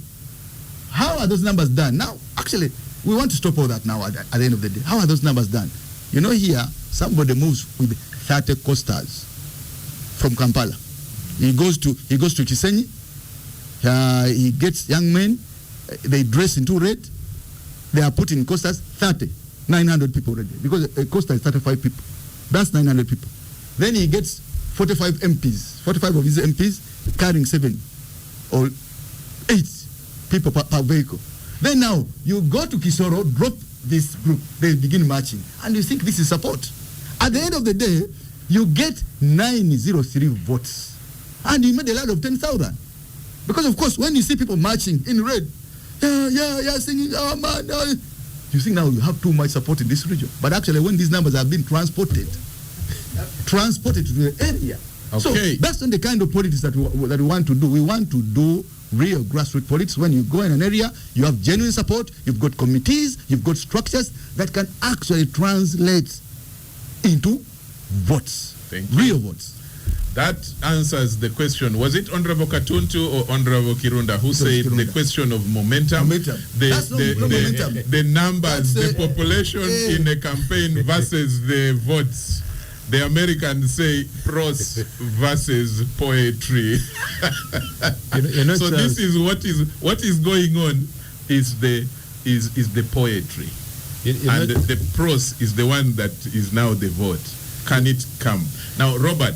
How are those numbers done? Now, actually, we want to stop all that now at the end of the day. How are those numbers done? You know, here, somebody moves with 30 costas from Kampala. He goes to Chisenyi. He gets young men. They dress into red. They are put in costas 900 people already. Because a costa is 35 people. That's 900 people. Then he gets 45 MPs. 45 of his MPs carrying 7 or 8 people per vehicle. Then now, you go to Kisoro, drop this group, they begin marching, and you think this is support. At the end of the day, you get 903 votes. And you made a lot of 10,000. Because, of course, when you see people marching in red, singing, oh man, you think now you have too much support in this region. But actually, when these numbers have been transported to the area. Okay. So that's not the kind of politics that we want to do. We want to do real grassroots politics. When you go in an area, you have genuine support, you've got committees, you've got structures that can actually translate into votes, real votes. That answers the question. Was it Honorable Katuntu or Honorable Kirunda who said the question of momentum? The numbers, the population in a campaign versus the votes. The Americans say prose versus poetry. So this is what is going on is the poetry. And the prose is the one that is now the vote. Can it come? Now, Robert,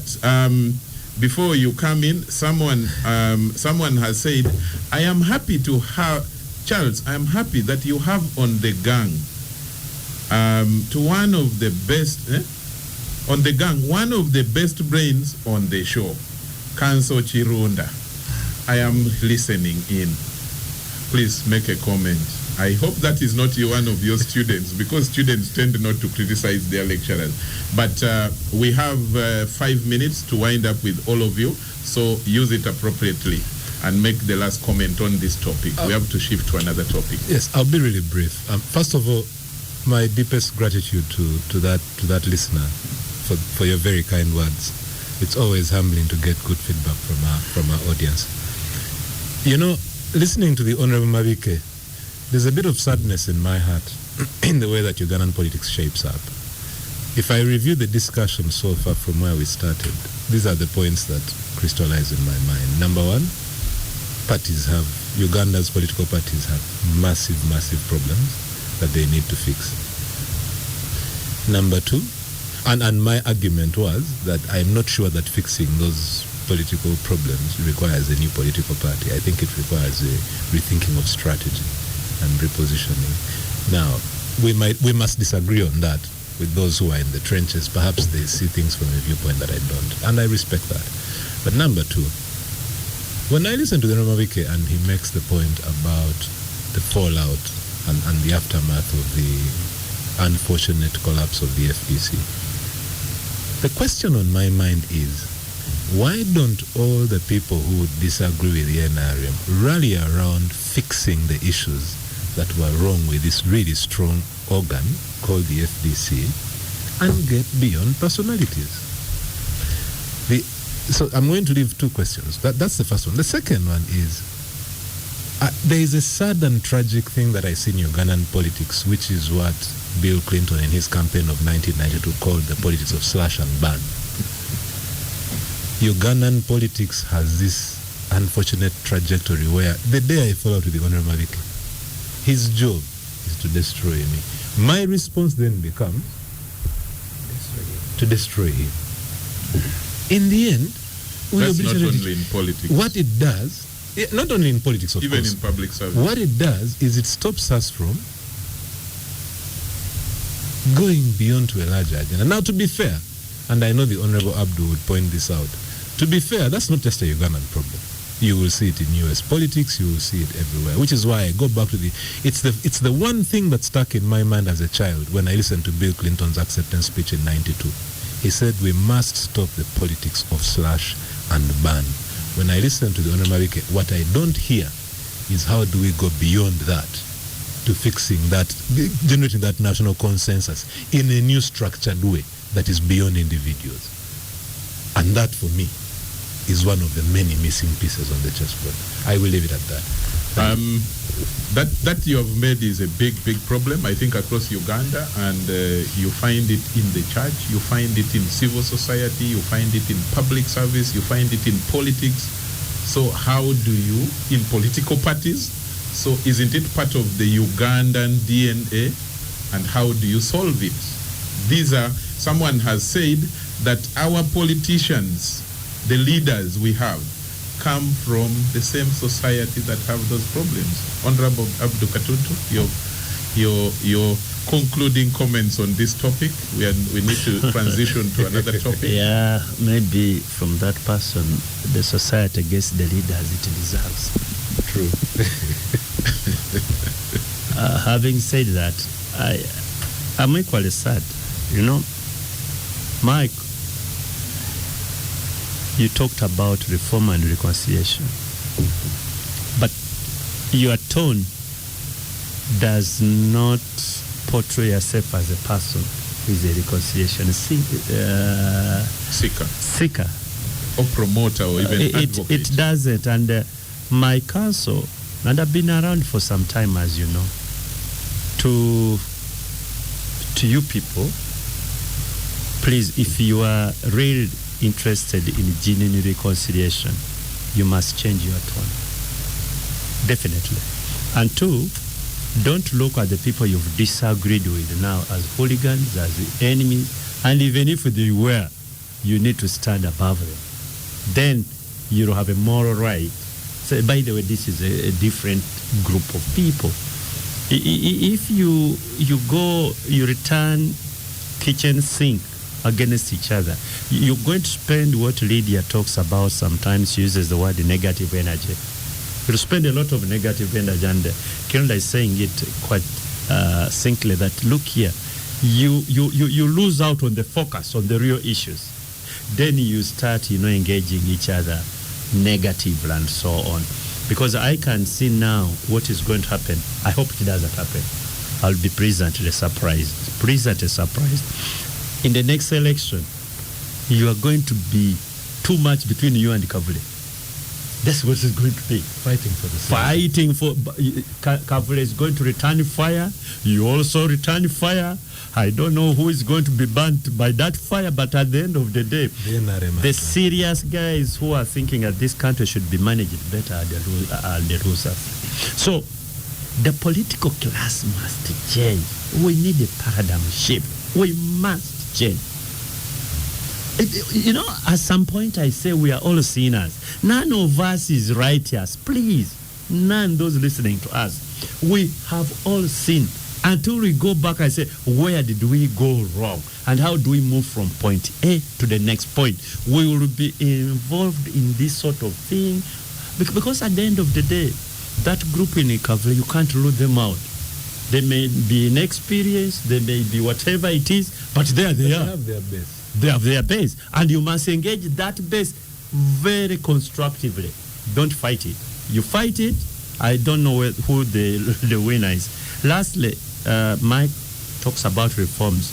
before you come in, someone has said, I am happy to have, Charles, I am happy that you have on the gang, to one of the best, on the gang, one of the best brains on the show, Kanso Chirunda. I am listening in. Please make a comment. I hope that is not one of your students, because students tend not to criticize their lecturers. But we have 5 minutes to wind up with all of you, so use it appropriately and make the last comment on this topic. We have to shift to another topic. Yes, I'll be really brief. First of all, my deepest gratitude to that listener for your very kind words. It's always humbling to get good feedback from our audience. You know, listening to the Honorable Mabike, there's a bit of sadness in my heart in the way that Ugandan politics shapes up. If I review the discussion so far from where we started, these are the points that crystallize in my mind. Number one, Uganda's political parties have massive problems that they need to fix. Number two, and my argument was that I'm not sure that fixing those political problems requires a new political party. I think it requires a rethinking of strategy and repositioning. Now, we must disagree on that with those who are in the trenches. Perhaps they see things from a viewpoint that I don't, and I respect that. But number two, when I listen to the Romavike and he makes the point about the fallout and the aftermath of the unfortunate collapse of the FDC, the question on my mind is, why don't all the people who would disagree with the NRM rally around fixing the issues that were wrong with this really strong organ called the FDC and get beyond personalities? So I'm going to leave two questions. That's the first one. The second one is, there is a sad and tragic thing that I see in Ugandan politics, which is what Bill Clinton in his campaign of 1992 called the politics of slash and burn. Ugandan politics has this unfortunate trajectory where the day I fall out with the Honorable Mavike, his job is to destroy me. My response then becomes to destroy him. In the end, we That's not obliterate only in politics. What it does, not only in politics, of Even course. in public service. What it does is it stops us from going beyond to a larger agenda. Now, to be fair, and I know the Honorable Abdu would point this out, to be fair, that's not just a Ugandan problem. You will see it in US politics, you will see it everywhere, which is why I go back to it's the one thing that stuck in my mind as a child when I listened to Bill Clinton's acceptance speech in '92. He said, we must stop the politics of slash and burn. When I listen to the Honorable Marike, what I don't hear is how do we go beyond that to fixing that, generating that national consensus in a new structured way that is beyond individuals. And that, for me, is one of the many missing pieces on the chessboard. I will leave it at that. That you have made is a big problem, I think, across Uganda, and you find it in the church, you find it in civil society, you find it in public service, you find it in politics. So how do you, in political parties, so isn't it part of the Ugandan DNA, and how do you solve it? Someone has said that our politicians, the leaders we have, come from the same society that have those problems. Honorable Abdu Katuntu, your concluding comments on this topic. We need to transition to another topic. Yeah, maybe from that person, the society gets the leaders it deserves. True. Having said that, I'm equally sad. You know, Mike, you talked about reform and reconciliation, but your tone does not portray yourself as a person who is a reconciliation seeker or promoter or even advocate. It doesn't. And my counsel, and I've been around for some time, as you know, to you people, please, if you are really interested in genuine reconciliation, you must change your tone. Definitely. And two, don't look at the people you've disagreed with now as hooligans, as enemies, and even if they were, you need to stand above them. Then you'll have a moral right. So, by the way, this is a different group of people. If you return kitchen sink against each other, you're going to spend what Lydia talks about, sometimes uses the word negative energy. You'll spend a lot of negative energy, and Kerala is saying it quite simply that, look here, you lose out on the focus on the real issues. Then you start, engaging each other negatively and so on. Because I can see now what is going to happen. I hope it doesn't happen. I'll be pleasantly surprised. In the next election, you are going to be too much between you and Kavule. That's what it's going to be. Fighting for Kavule is going to return fire. You also return fire. I don't know who is going to be burnt by that fire, but at the end of the day, the serious guys who are thinking that this country should be managed better are the losers. So the political class must change. We need a paradigm shift. We must change. At some point I say we are all sinners. None of us is righteous. Please, none those listening to us. We have all sinned. Until we go back and say, where did we go wrong? And how do we move from point A to the next point? We will be involved in this sort of thing. Because at the end of the day, that group in Ikavle, you can't rule them out. They may be inexperienced, they may be whatever it is, but there they are. They have their base. They have their base. And you must engage that base very constructively. Don't fight it. You fight it, I don't know who the winner is. Lastly, Mike talks about reforms.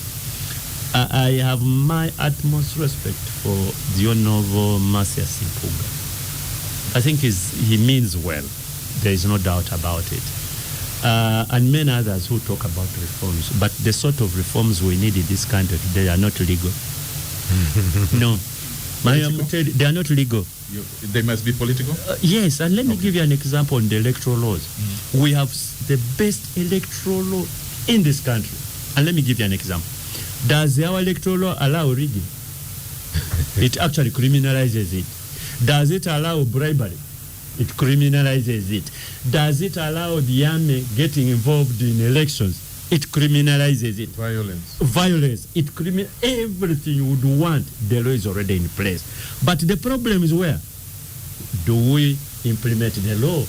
I have my utmost respect for the Honorable Masias Impuga. I think he means well. There is no doubt about it. And many others who talk about reforms. But the sort of reforms we need in this country today are not legal. No. They are not legal. They must be political? Yes, and let me give you an example on the electoral laws. We have the best electoral law in this country. And let me give you an example. Does our electoral law allow rigging? It actually criminalizes it. Does it allow bribery? It criminalizes it. Does it allow the army getting involved in elections? It criminalizes it. Violence. It everything you would want, the law is already in place. But the problem is where? Do we implement the law?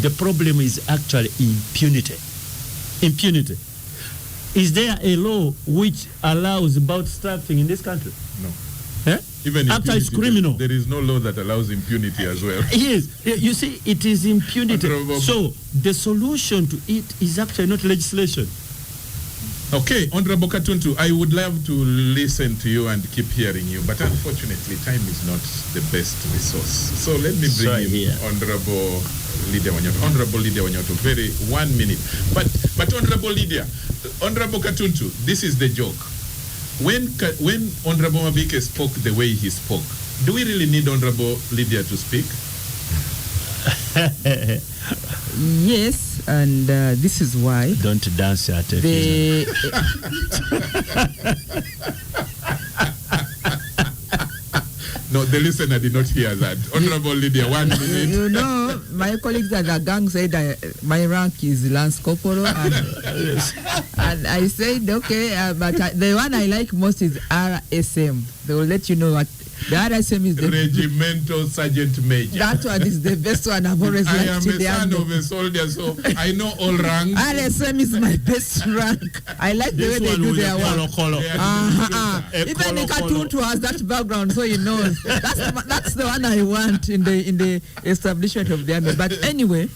The problem is actually impunity. Impunity. Is there a law which allows bootstrapping in this country? No. Eh? Even after it's criminal. There is no law that allows impunity as well. Yes. You see, it is impunity. So the solution to it is actually not legislation. Okay, Honorable Katuntu, I would love to listen to you and keep hearing you, but unfortunately, time is not the best resource. So let me bring in Honorable Lydia Wanyoto. Honorable Lydia Wanyoto, very 1 minute. But Honorable Lydia, Honorable Katuntu, this is the joke. When Honorable Mabike spoke the way he spoke, do we really need Honorable Lydia to speak? Yes, and this is why. Don't dance at it. No, the listener did not hear that. Honorable Lydia, 1 minute. You know, my colleagues at the gang said my rank is Lance Corporal, and I said, okay, but the one I like most is RSM. They will let you know what. The RSM is the Regimental Sergeant Major. That one is the best one I've always liked. I am a son of a soldier, so I know all ranks. RSM is my best rank. I like the way they do their work. Even the Katuntu has that background, so he knows. That's the one I want in the establishment of the army. But anyway,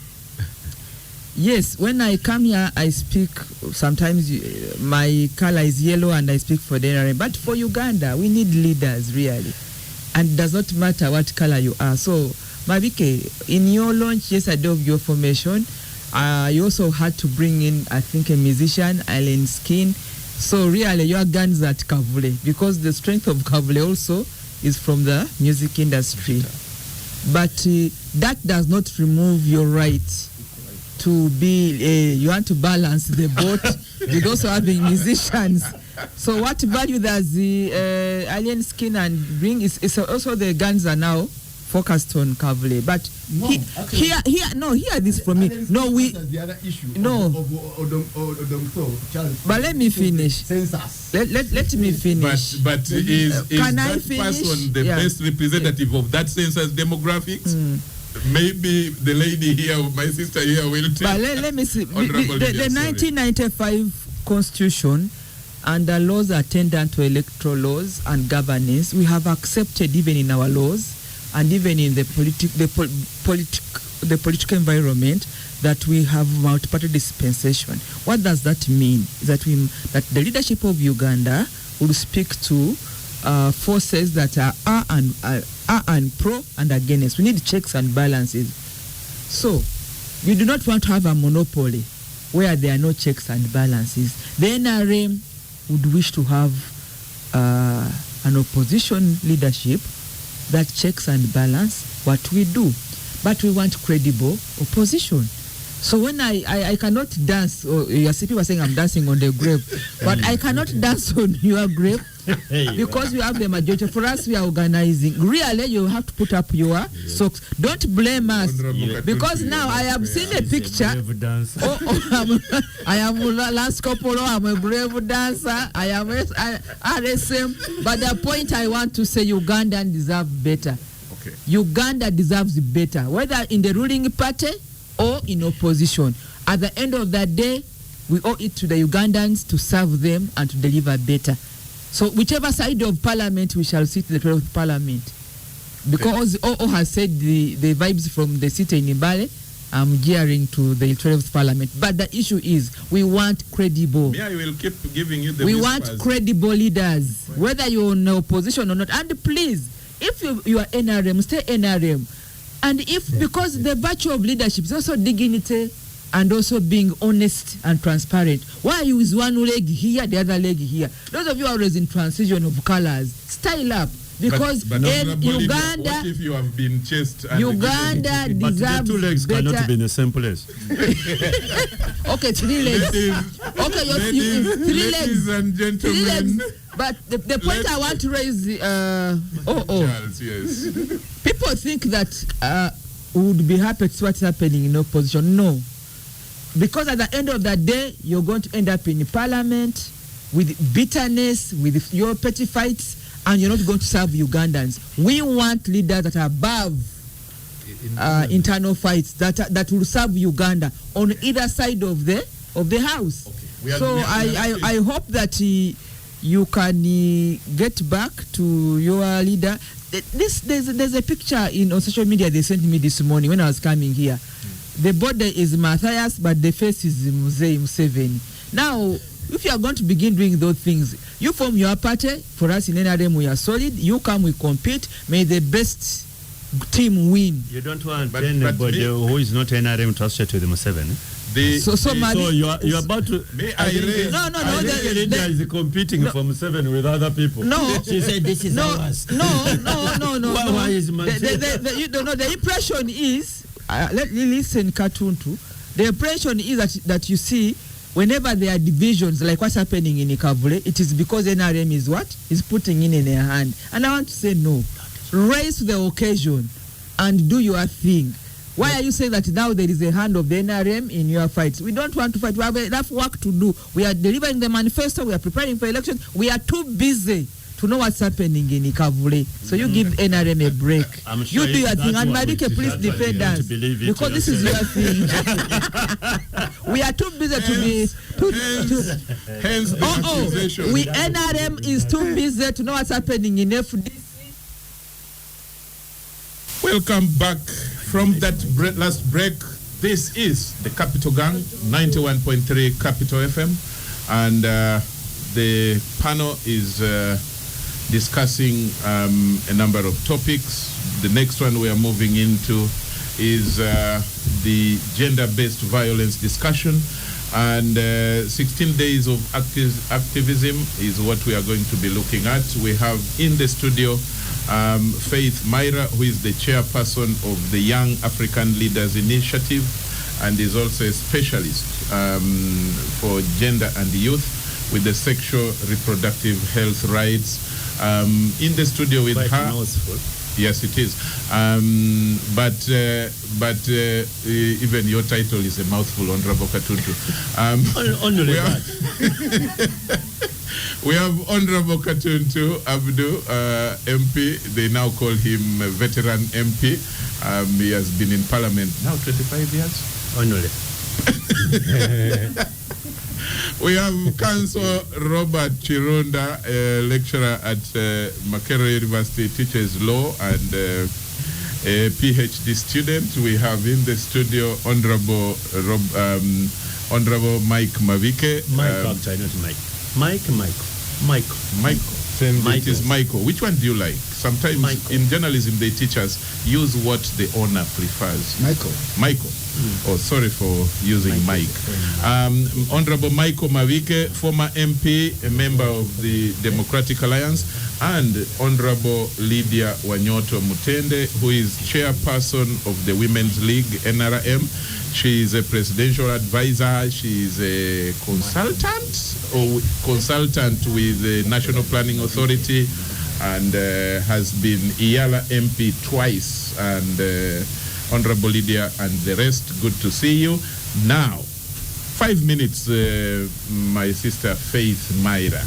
yes, when I come here, I speak. Sometimes my color is yellow, and I speak for the NRM. But for Uganda, we need leaders, really. And it does not matter what color you are. So, Mabike, in your launch yesterday of your formation, you also had to bring in, I think, a musician, Eileen Skin. So, really, your guns at Kavule, because the strength of Kavule also is from the music industry. But that does not remove your right to be, you want to balance the boat with also having musicians. So what value does the Alien Skin and bring is also the guns are now focused on Kavule. But no, hear this from me. No, we the other issue. No. But let me finish. Census. Let me finish. But is can that I finish? person the best representative of that census demographics? Maybe the lady here, my sister here, will take. But let me see. The 1995 Constitution and the laws attendant to electoral laws and governance, we have accepted even in our laws and even in the political environment that we have multi-party dispensation. What does that mean? That that the leadership of Uganda will speak to forces that are and pro and against. We need checks and balances. So, we do not want to have a monopoly where there are no checks and balances. The NRM would wish to have an opposition leadership that checks and balance what we do. But we want credible opposition. So when I cannot dance, or people are saying I'm dancing on the grave, but I cannot dance on your grave because you have the majority. For us, we are organizing. Really, you have to put up your socks. Don't blame us. Because now I have seen a picture. I am last couple, I'm a brave dancer. I am RSM. But the point I want to say, Ugandan deserve better. Okay. Uganda deserves better, whether in the ruling party or in opposition. At the end of the day, we owe it to the Ugandans to serve them and to deliver better. So whichever side of parliament, we shall sit in the 12th parliament. Because OO has said the vibes from the city in Ibale, I'm gearing to the 12th parliament. But the issue is, we want credible. Yeah, I will keep giving you the We whispers. want credible leaders, whether you're in opposition or not. And please, if you are NRM, stay NRM. And because the virtue of leadership is also dignity and also being honest and transparent. Why you is one leg here, the other leg here? Those of you are always in transition of colors, style up. Because but in Uganda, what if you have been chased? And Uganda but deserves the two legs better. cannot be in the same place. Okay, 3 legs. Okay, 3 legs. Ladies and gentlemen, But the point I want to raise, Charles, yes. people think that we would be happy to see what's happening in opposition. No. Because at the end of the day, you're going to end up in parliament with bitterness, with your petty fights, and you're not going to serve Ugandans. We want leaders that are above internal fights, that will serve Uganda on either side of the house. Okay. So I hope that you can get back to your leader. There's a picture on social media they sent me this morning when I was coming here. The body is Matthias, but the face is Mzee Museveni. Now, if you are going to begin doing those things, you form your party. For us in NRM, we are solid. You come, we compete. May the best team win. You don't want anybody who is not NRM to associate with the Museveni. So you are about to. May I raise? No. Lydia is competing for Museveni with other people. No, she said this is ours. No. Why is you don't know. The impression is, let me listen, Katuntu. The impression is that you see, whenever there are divisions like what's happening in Ikavule, it is because NRM is putting in their hand. And I want to say no. Raise the occasion and do your thing. Why are you saying that now there is a hand of the NRM in your fights? We don't want to fight. We have enough work to do. We are delivering the manifesto. We are preparing for elections. We are too busy to know what's happening in Ikavule. So you give NRM a break. I'm sure you do your thing. And Marike, please defend us. Because this is your thing. We are too busy to be... Hence the accusation. NRM is too busy to know what's happening in FDC. Welcome back from that last break. This is the Capitalgang, 91.3 Capital FM. And the panel is discussing a number of topics. The next one we are moving into is the gender-based violence discussion. And 16 days of activism is what we are going to be looking at. We have in the studio Faith Myra, who is the chairperson of the Young African Leaders Initiative and is also a specialist for gender and youth with the sexual reproductive health rights. In the studio with quite her. Mouthful. Yes, it is. But even your title is a mouthful, Honorable Katuntu. Only that. We have Honorable Katuntu Abdu, MP. They now call him a veteran MP. He has been in Parliament now 25 years. Only. We have Councillor Robert Chirunda, a lecturer at Makerere University, teaches law and a PhD student. We have in the studio Honorable Mike Mavike. Actually, not Mike. Michael. It is Michael. Which one do you like? Sometimes Michael. In journalism they teach us use what the owner prefers. Michael. Oh, sorry for using Mike. Honorable Michael Mavike, former MP, a member of the Democratic Alliance, and Honorable Lydia Wanyoto Mutende, who is chairperson of the Women's League, NRM. She is a presidential advisor. She is a consultant with the National Planning Authority and has been IALA MP twice. And Honorable Lydia and the rest, good to see you. Now, 5 minutes, my sister Faith Myra.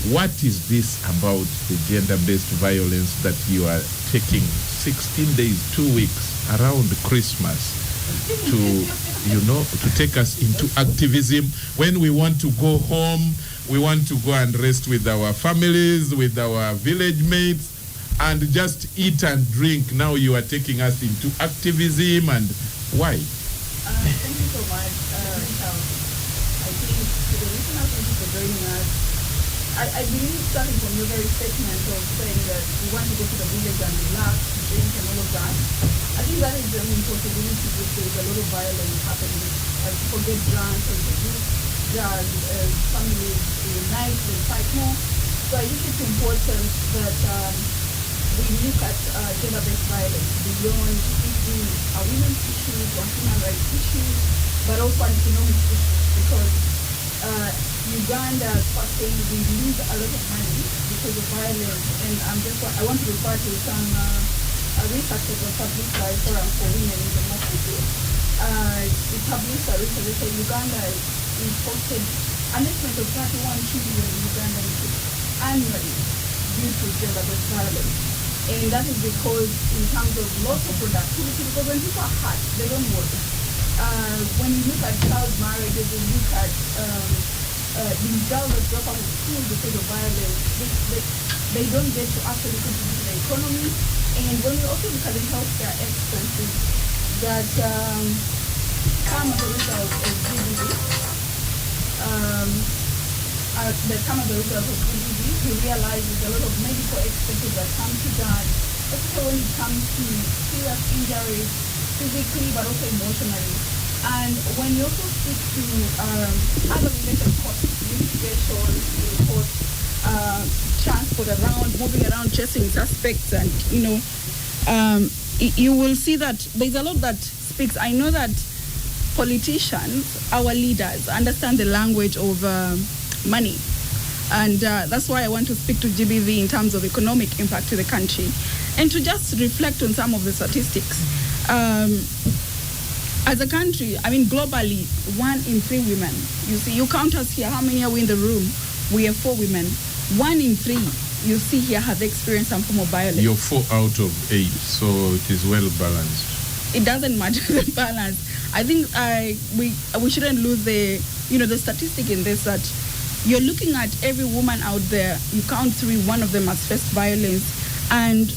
What is this about the gender-based violence that you are taking 16 days, 2 weeks around Christmas to take us into activism when we want to go home, we want to go and rest with our families, with our village mates, and just eat and drink? Now you are taking us into activism, and why? Thank you so much, Charles. I think to the listeners, thank you for joining us. I believe, starting from your very statement of saying that we want to go to the village and relax, drink and all of that, I think that is an impossibility because there's a lot of violence happening. As people get drunk, as they do drugs, as families unite, they fight more. So I think it's important that we look at gender-based violence beyond it being a women's issue or human rights issue, but also an economic issue, because Uganda, per se, we lose a lot of money because of violence, and I want to refer to some research that was published by Forum for Women in Democracy. It published a research that said Uganda imported an estimate of 31 trillion Ugandan annually due to gender-based violence. And that is because in terms of loss of productivity, because when people are hurt, they don't work. When you look at child marriages, when you look at the girls that drop out of school because of violence, they don't get to actually contribute to the economy. And when we also look at the healthcare expenses that come as a result of GDP, we realize there's a lot of medical expenses that come to that, especially when it comes to serious injuries, physically but also emotionally. And when you also speak to other related costs, litigation, costs, transport around, moving around, chasing suspects, and you will see that there's a lot that speaks. I know that politicians, our leaders, understand the language of money. And that's why I want to speak to GBV in terms of economic impact to the country. And to just reflect on some of the statistics. As a country, globally, 1 in 3 women. You see, you count us here, how many are we in the room? We are 4 women. 1 in 3, you see here, have experienced some form of violence. You're 4 out of 8, so it is well balanced. It doesn't matter the balance. I think we shouldn't lose the statistic in this, that you're looking at every woman out there, you count 3, 1 of them has faced violence. And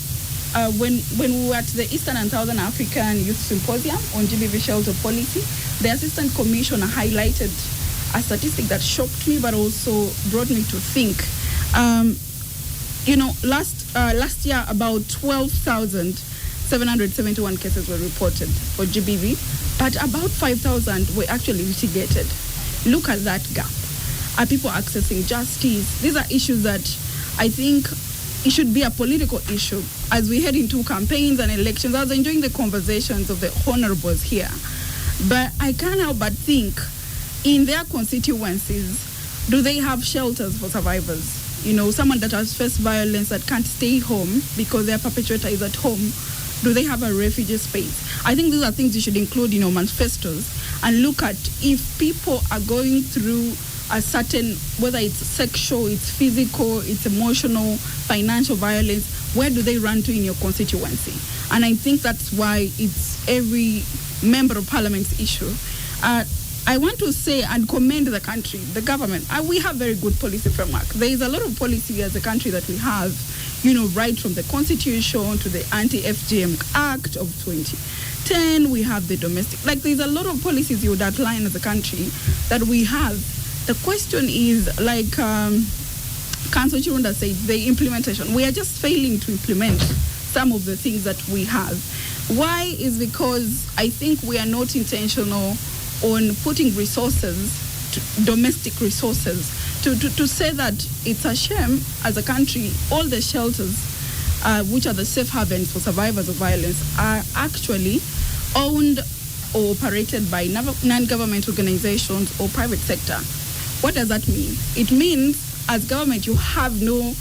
when we were at the Eastern and Southern African Youth Symposium on GBV shelter policy, the Assistant Commissioner highlighted a statistic that shocked me but also brought me to think. Last year about 12,771 cases were reported for GBV, but about 5,000 were actually litigated. Look at that gap. Are people accessing justice? These are issues that I think it should be a political issue as we head into campaigns and elections. I was enjoying the conversations of the honorables here, but I can't help but think, in their constituencies, do they have shelters for survivors? Someone that has faced violence that can't stay home because their perpetrator is at home, do they have a refugee space? I think these are things you should include in your manifestos and look at if people are going through a certain, whether it's sexual, it's physical, it's emotional, financial violence, where do they run to in your constituency? And I think that's why it's every member of parliament's issue. I want to say and commend the country, the government. We have very good policy framework. There is a lot of policy as a country that we have, right from the Constitution to the Anti-FGM Act of 2010. We have the domestic, there's a lot of policies you would outline as a country that we have. The question is, Councillor Chirunda said, the implementation. We are just failing to implement some of the things that we have. Why? Is because I think we are not intentional on putting resources, domestic resources, to say that it's a shame as a country, all the shelters, which are the safe havens for survivors of violence, are actually owned or operated by non-government organizations or private sector. What does that mean? It means, as government, you have no,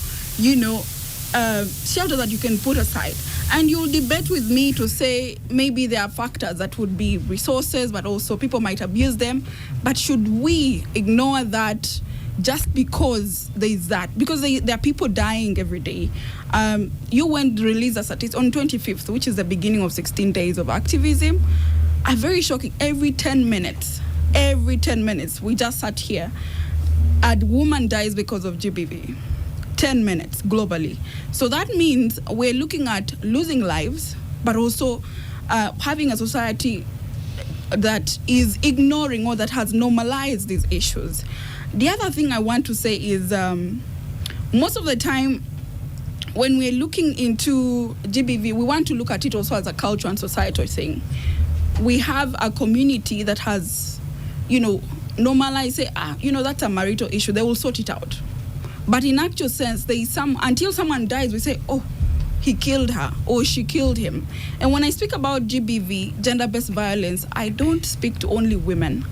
shelter that you can put aside. And you'll debate with me to say maybe there are factors that would be resources, but also people might abuse them. But should we ignore that just because there is that? Because there are people dying every day. You went to release a statistic on 25th, which is the beginning of 16 days of activism. Very shocking. Every 10 minutes, we just sat here. A woman dies because of GBV. 10 minutes globally. So that means we're looking at losing lives, but also having a society that is ignoring or that has normalized these issues. The other thing I want to say is most of the time when we're looking into GBV, we want to look at it also as a cultural and societal thing. We have a community that has, normalized, say, that's a marital issue, they will sort it out. But in actual sense, there is until someone dies, we say, oh, he killed her or she killed him. And when I speak about GBV, gender-based violence, I don't speak to only women.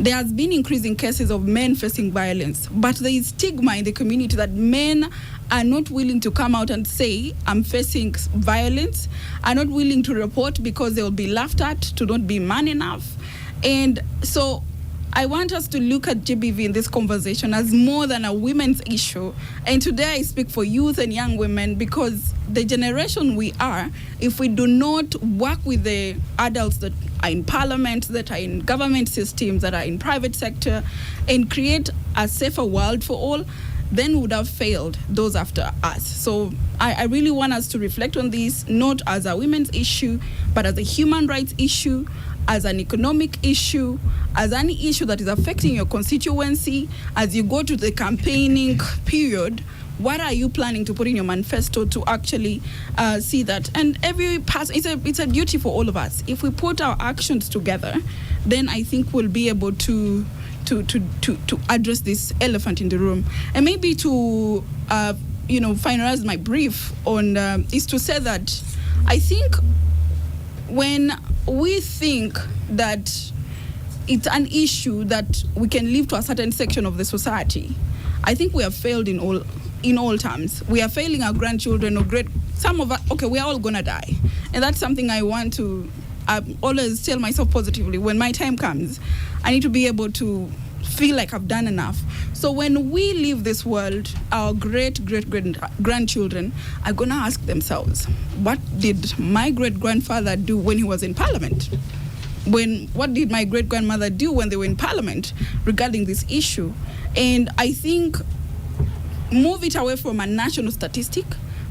There has been increasing cases of men facing violence, but there is stigma in the community that men are not willing to come out and say, I'm facing violence, are not willing to report because they will be laughed at, to not be man enough. And so I want us to look at GBV in this conversation as more than a women's issue. And today I speak for youth and young women, because the generation we are, if we do not work with the adults that are in parliament, that are in government systems, that are in private sector, and create a safer world for all, then we would have failed those after us. So I really want us to reflect on this, not as a women's issue, but as a human rights issue, as an economic issue, as any issue that is affecting your constituency. As you go to the campaigning period, what are you planning to put in your manifesto to actually see that? And every person, it's a duty for all of us. If we put our actions together, then I think we'll be able to address this elephant in the room. And maybe to finalize my brief on is to say that I think when we think that it's an issue that we can leave to a certain section of the society, I think we have failed in all terms. We are failing our grandchildren or some of us. Okay, we are all gonna die, and that's something I want to always tell myself positively. When my time comes, I need to be able to feel like I've done enough. So when we leave this world, our great-great-grandchildren are going to ask themselves, what did my great-grandfather do when he was in parliament? What did my great-grandmother do when they were in parliament regarding this issue? And I think move it away from a national statistic,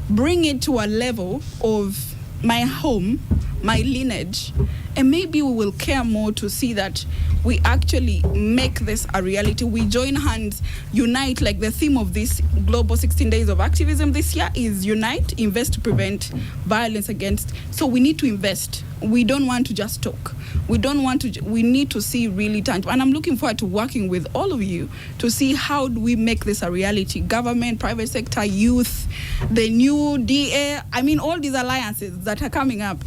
bring it to a level of my home, my lineage, and maybe we will care more to see that we actually make this a reality. We join hands, unite, like the theme of this global 16 days of activism this year is unite, invest to prevent violence against. So we need to invest. We don't want to just talk. We need to see really tangible. And I'm looking forward to working with all of you to see how do we make this a reality. Government, private sector, youth, the new DA, all these alliances that are coming up.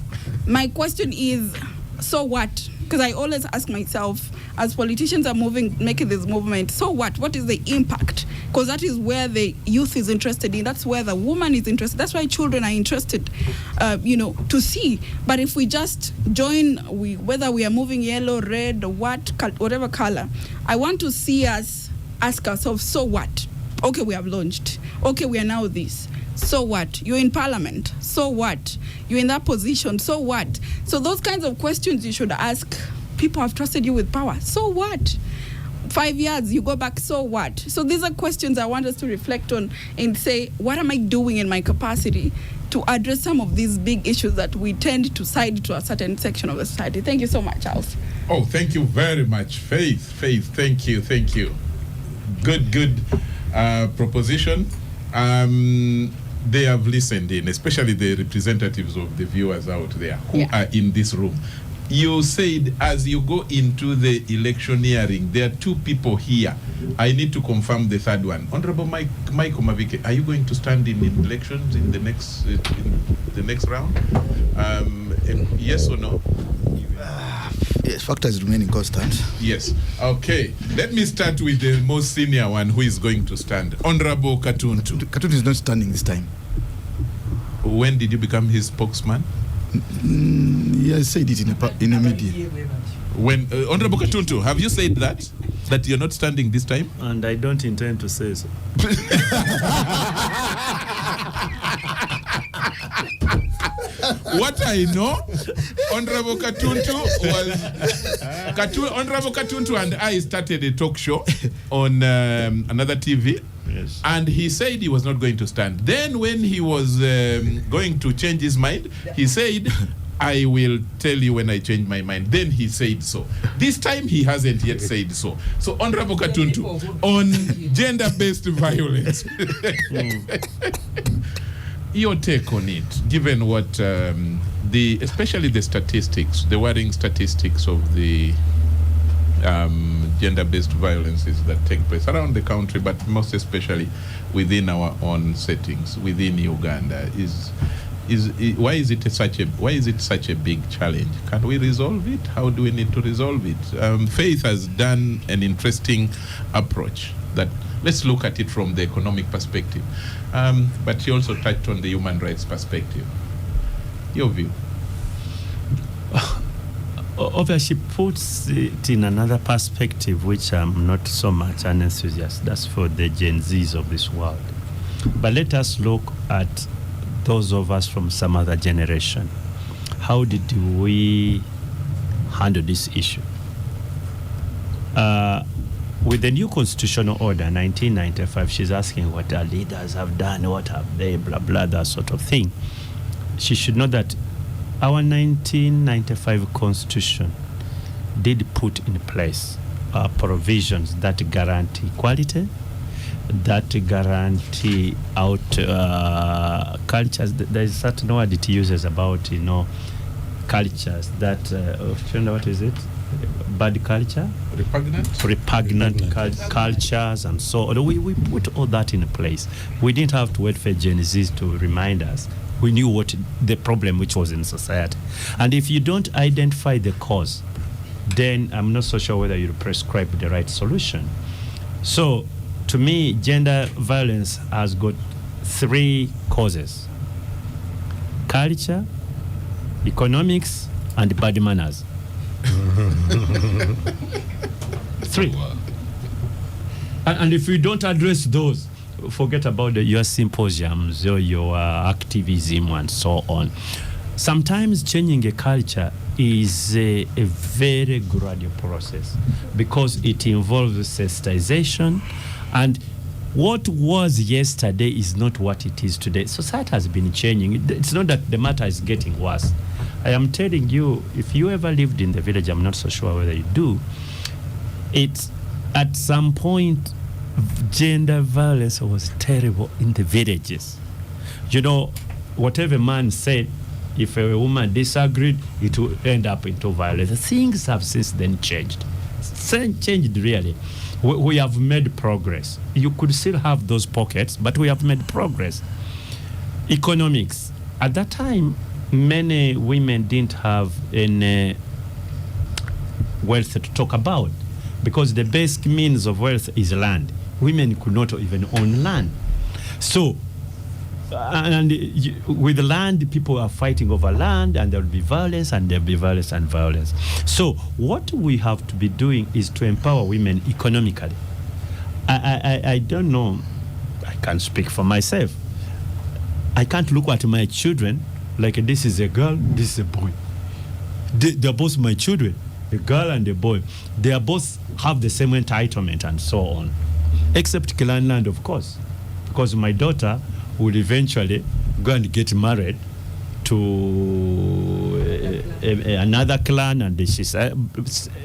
My question is, so what? Because I always ask myself, as politicians are making this movement, so what? What is the impact? Because that is where the youth is interested in. That's where the woman is interested. That's why children are interested, to see. But if we just join, whether we are moving yellow, red, or whatever color, I want to see us ask ourselves, so what? Okay, we have launched. Okay, we are now this. So what? You're in parliament. So what? You're in that position. So what? So those kinds of questions you should ask. People have trusted you with power. So what? 5 years, you go back. So what? So these are questions I want us to reflect on and say, what am I doing in my capacity to address some of these big issues that we tend to side to a certain section of the society? Thank you so much, Charles. Oh, thank you very much, Faith. Thank you. Good proposition. They have listened in, especially the representatives of the viewers out there who are in this room. You said as you go into the electioneering, there are two people here. I need to confirm the third one. Honorable Michael Mavike, are you going to stand in elections in the next round? Yes or no? Yes, factors remaining constant. Yes. Okay. Let me start with the most senior one who is going to stand. Honorable Katuntu. Katuntu is not standing this time. When did you become his spokesman? He has said it in a media. When Honorable Katuntu, have you said that you're not standing this time? And I don't intend to say so. What I know, Honorable Katuntu Honorable Katuntu and I started a talk show on another TV. Yes. And he said he was not going to stand. Then when he was going to change his mind, he said, I will tell you when I change my mind. Then he said so. This time he hasn't yet said so. So Honorable Katuntu, on gender-based violence, your take on it, given what especially the statistics, the worrying statistics of the gender-based violences that take place around the country, but most especially within our own settings, within Uganda, why is it such a big challenge? Can we resolve it? How do we need to resolve it? Faith has done an interesting approach that let's look at it from the economic perspective, but he also touched on the human rights perspective. Your view? Obviously, puts it in another perspective, which I'm not so much an enthusiast. That's for the Gen Zs of this world. But let us look at those of us from some other generation. How did we handle this issue? With the new constitutional order, 1995, she's asking what our leaders have done, what have they, blah, blah, that sort of thing. She should know that our 1995 constitution did put in place provisions that guarantee equality, that guarantee out cultures. There is a certain word it uses about, cultures that, what is it? Bad culture? Repugnant cultures and so on. We put all that in place. We didn't have to wait for Gen Zs to remind us. We knew what the problem which was in society. And if you don't identify the cause, then I'm not so sure whether you prescribe the right solution. So, to me, gender violence has got 3 causes: culture, economics, and bad manners. 3. And if we don't address those, forget about your symposiums or your activism and so on. Sometimes changing a culture is a very gradual process because it involves sensitization, and what was yesterday is not what it is today. Society has been changing. It's not that the matter is getting worse. I am telling you, if you ever lived in the village, I'm not so sure whether you do, it's at some point gender violence was terrible in the villages. Whatever man said, if a woman disagreed, it will end up into violence. Things have since then changed. Changed really. We have made progress. You could still have those pockets, but we have made progress. Economics. At that time, many women didn't have any wealth to talk about because the basic means of wealth is land. Women could not even own land. So, with land, people are fighting over land, and there will be violence, and there will be violence and violence. So, what we have to be doing is to empower women economically. I don't know. I can't speak for myself. I can't look at my children like this is a girl, this is a boy. They're both my children, a girl and a boy. They are both have the same entitlement and so on. Except clan land, of course, because my daughter will eventually go and get married to another clan, and she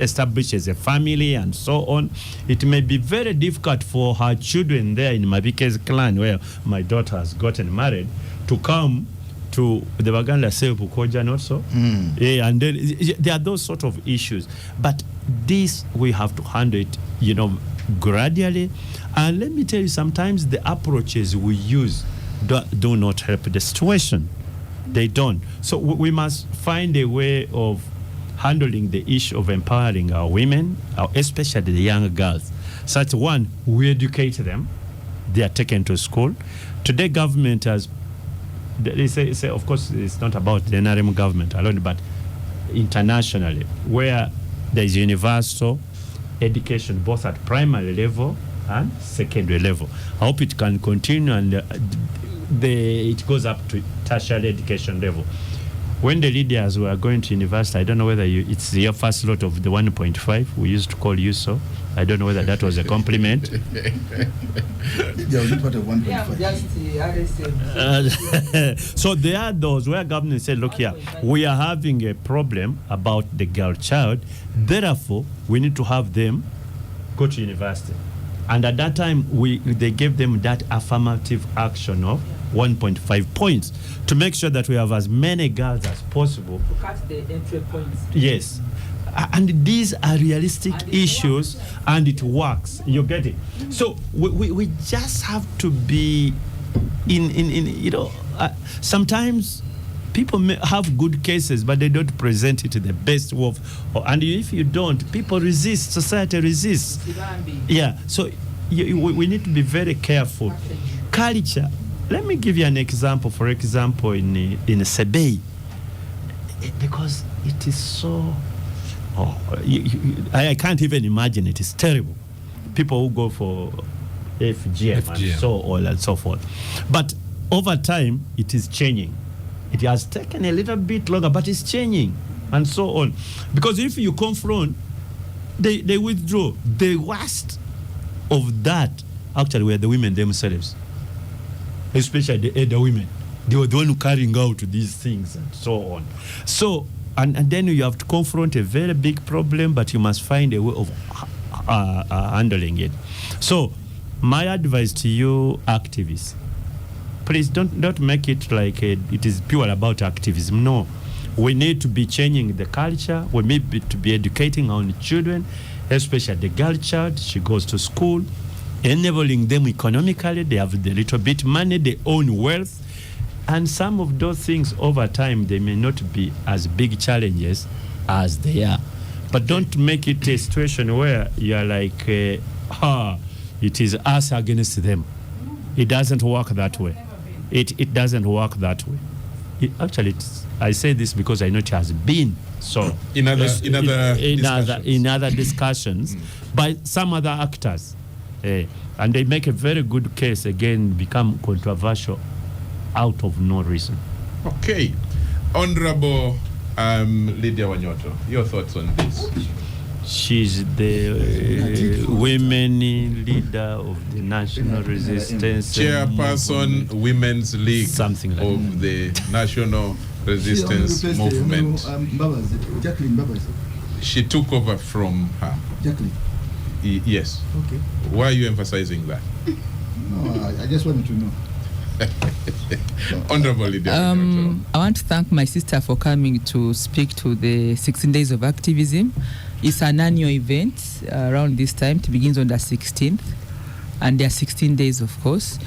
establishes a family and so on. It may be very difficult for her children there in Mabike's clan, where my daughter has gotten married, to come to the Baganda Sebukojan also. And then there are those sort of issues. But this, we have to handle it, gradually. And let me tell you, sometimes the approaches we use do not help the situation. They don't. So we must find a way of handling the issue of empowering our women, especially the young girls. Such one, we educate them. They are taken to school. Today, government has, they say, of course, it's not about the NRM government alone, but internationally, where there is universal education, both at primary level and secondary level. I hope it can continue, and it goes up to tertiary education level. When the leaders were going to university, I don't know whether it's your first lot of the 1.5, we used to call you so. I don't know whether that was a compliment. So there are those where government said, look here, we are having a problem about the girl child, therefore we need to have them go to university. And at that time, they gave them that affirmative action of 1.5 points to make sure that we have as many girls as possible. To cut the entry points. Yes. And these are realistic issues, and it works. You get it? So we just have to be sometimes people may have good cases, but they don't present it the best of. And if you don't, people resist. Society resists. Yeah. So we need to be very careful. Culture. Let me give you an example. For example, in Sebei, because it is so. I can't even imagine. It is terrible. People who go for FGM and so on and so forth. But over time, it is changing. It has taken a little bit longer, but it's changing and so on. Because if you confront, they withdraw. The worst of that actually were the women themselves, especially the elder women. They were the one who carrying out these things and so on. So, and then you have to confront a very big problem, but you must find a way of handling it. So, my advice to you, activists, please don't make it like it is pure about activism. No, we need to be changing the culture. We need to be educating our children, especially the girl child. She goes to school, enabling them economically. They have the little bit money, they own wealth. And some of those things over time, they may not be as big challenges as they are. But don't make it a situation where you're like, it is us against them. It doesn't work that way. It doesn't work that way. I say this because I know it has been so in other discussions by some other actors. And they make a very good case, again, become controversial out of no reason. Okay. Honorable Lydia Wanyoto, your thoughts on this? She's the women leader of the National Resistance Chairperson, Women's League something like of the National Resistance Movement. She took over from her. Jacqueline. Yes. Okay. Why are you emphasizing that? No, I just wanted to know. Honorable Lydia Wanyoto. I want to thank my sister for coming to speak to the 16 Days of Activism. It's an annual event around this time. It begins on the 16th, and there are 16 days, of course.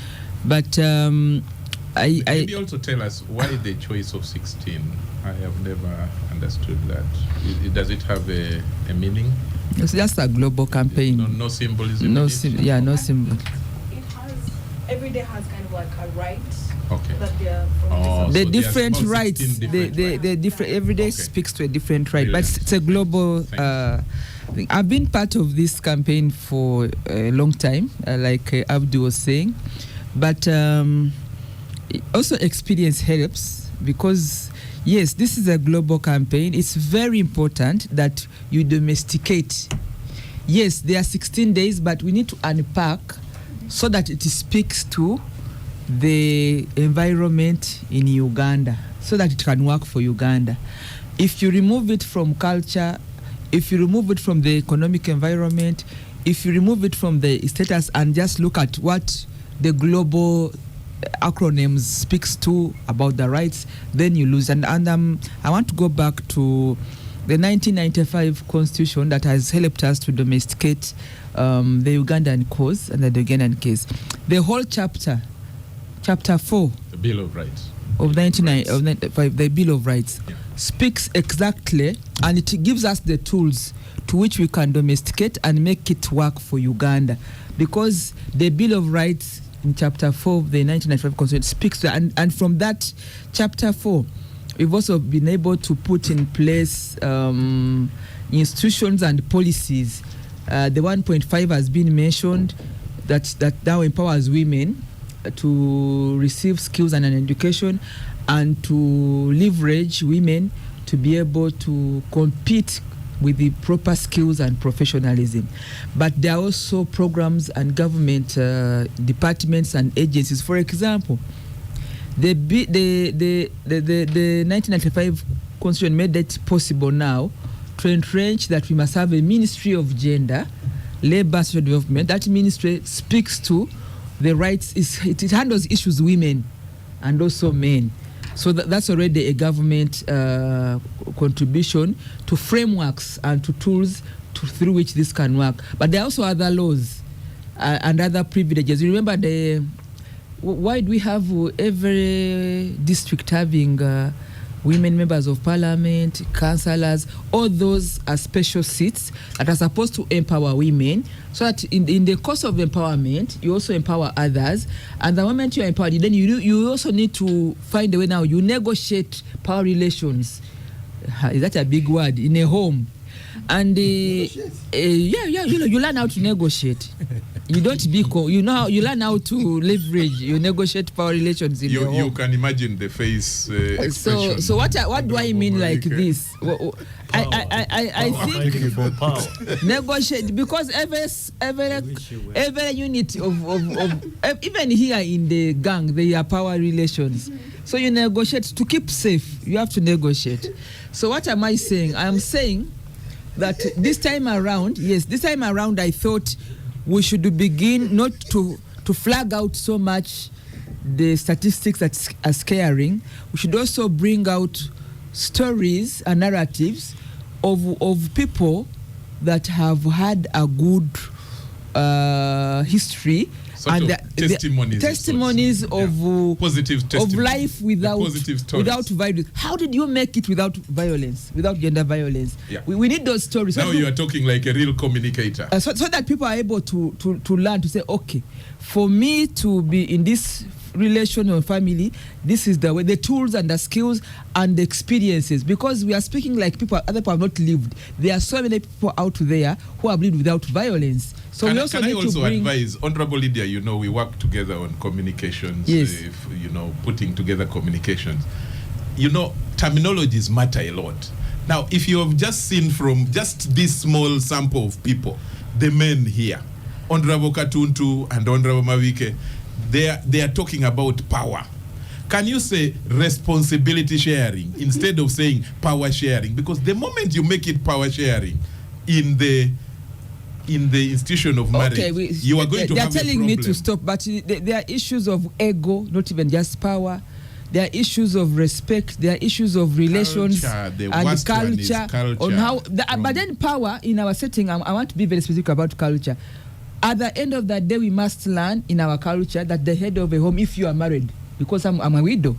But maybe also tell us why the choice of 16. I have never understood that. Does it have a meaning? It's just a global campaign. No symbolism. No symbol. Every day has kind of like a right. Okay. That they are the different rights. The different. Every day speaks to a different right, Brilliant. but it's a global thing. I've been part of this campaign for a long time, like Abdu was saying, but also experience helps because yes, this is a global campaign. It's very important that you domesticate. Yes, there are 16 days, but we need to unpack so that it speaks to the environment in Uganda, so that it can work for Uganda. If you remove it from culture, if you remove it from the economic environment, if you remove it from the status and just look at what the global acronyms speaks to about the rights, then you lose. And I want to go back to the 1995 constitution that has helped us to domesticate the Ugandan cause and the Ugandan case. The whole chapter 4, the Bill of Rights of 1995, the Bill of Rights, speaks exactly, and it gives us the tools to which we can domesticate and make it work for Uganda, because the Bill of Rights in chapter 4 of the 1995 constitution speaks to, and from that chapter 4, we've also been able to put in place institutions and policies. The 1.5 has been mentioned that now empowers women to receive skills and an education and to leverage women to be able to compete with the proper skills and professionalism. But there are also programs and government departments and agencies. For example, the 1995 constitution made it possible now to entrench that we must have a Ministry of Gender, Labor and Social Development. That ministry speaks to the rights, it handles issues women and also men. So that's already a government contribution to frameworks and to tools through which this can work. But there are also other laws and other privileges. You remember why do we have every district having women members of parliament, councillors, all those are special seats that are supposed to empower women, so that in the course of empowerment, you also empower others. And the moment you are empowered, then you also need to find a way now, you negotiate power relations. Is that a big word? In a home. And you learn how to negotiate. You don't be you learn how to leverage. You negotiate power relations in your home. You can imagine the face expression. So what do I mean like this? I think negotiate, because every unit of even here in the gang, there are power relations. So you negotiate to keep safe. You have to negotiate. So what am I saying? I am saying that this time around, I thought we should begin not to flag out so much the statistics that are scaring. We should also bring out stories and narratives of people that have had a good history, and testimonies of positive of life without violence. How did you make it without violence, without gender violence? Yeah. We need those stories. Now you are talking like a real communicator. So that people are able to learn, to say, okay, for me to be in this relation or family, this is the way, the tools and the skills and the experiences, because we are speaking like other people have not lived. There are so many people out there who have lived without violence. So can we also I need also to bring advise, Honorable Lydia, we work together on communications, yes. Putting together communications. Terminologies matter a lot. Now, if you have just seen from just this small sample of people, the men here, Honorable Katuntu and Honorable Mavike, they are talking about power. Can you say responsibility sharing instead of saying power sharing? Because the moment you make it power sharing in the institution of marriage, you are going to have a problem. They're telling me to stop, but there are issues of ego, not even just power. There are issues of respect. There are issues of relations and culture. On how, but then power in our setting, I want to be very specific about culture. At the end of the day, we must learn in our culture that the head of a home, if you are married, because I'm a widow,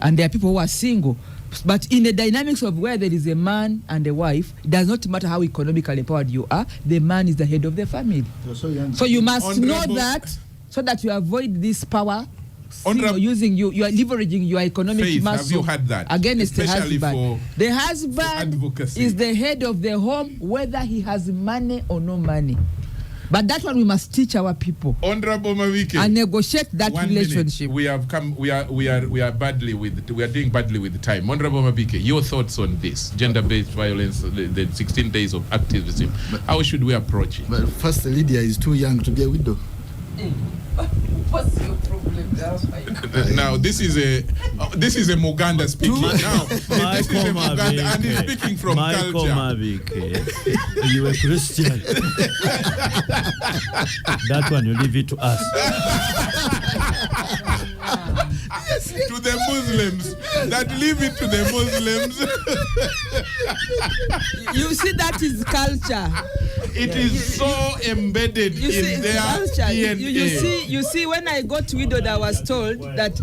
and there are people who are single, but in the dynamics of where there is a man and a wife, it does not matter how economically empowered you are, the man is the head of the family. So you must know that, so that you avoid this power. You are leveraging your economic muscle against the husband. The husband is the head of the home, whether he has money or no money. But that one we must teach our people. Honorable Mavike, and negotiate that relationship. We are doing badly with the time. Honorable Mavike, your thoughts on this gender-based violence, the 16 days of activism. How should we approach it? But first, Lydia is too young to be a widow. What's your problem? Now this is a Muganda speaking. Now this is a Muganda, and he's speaking from culture. You a Christian? That one you leave it to us. Yes, to the Muslims. That leave it to the Muslims. You see, that is culture. It is so embedded in their culture. DNA. You see, when I got widowed, I was told that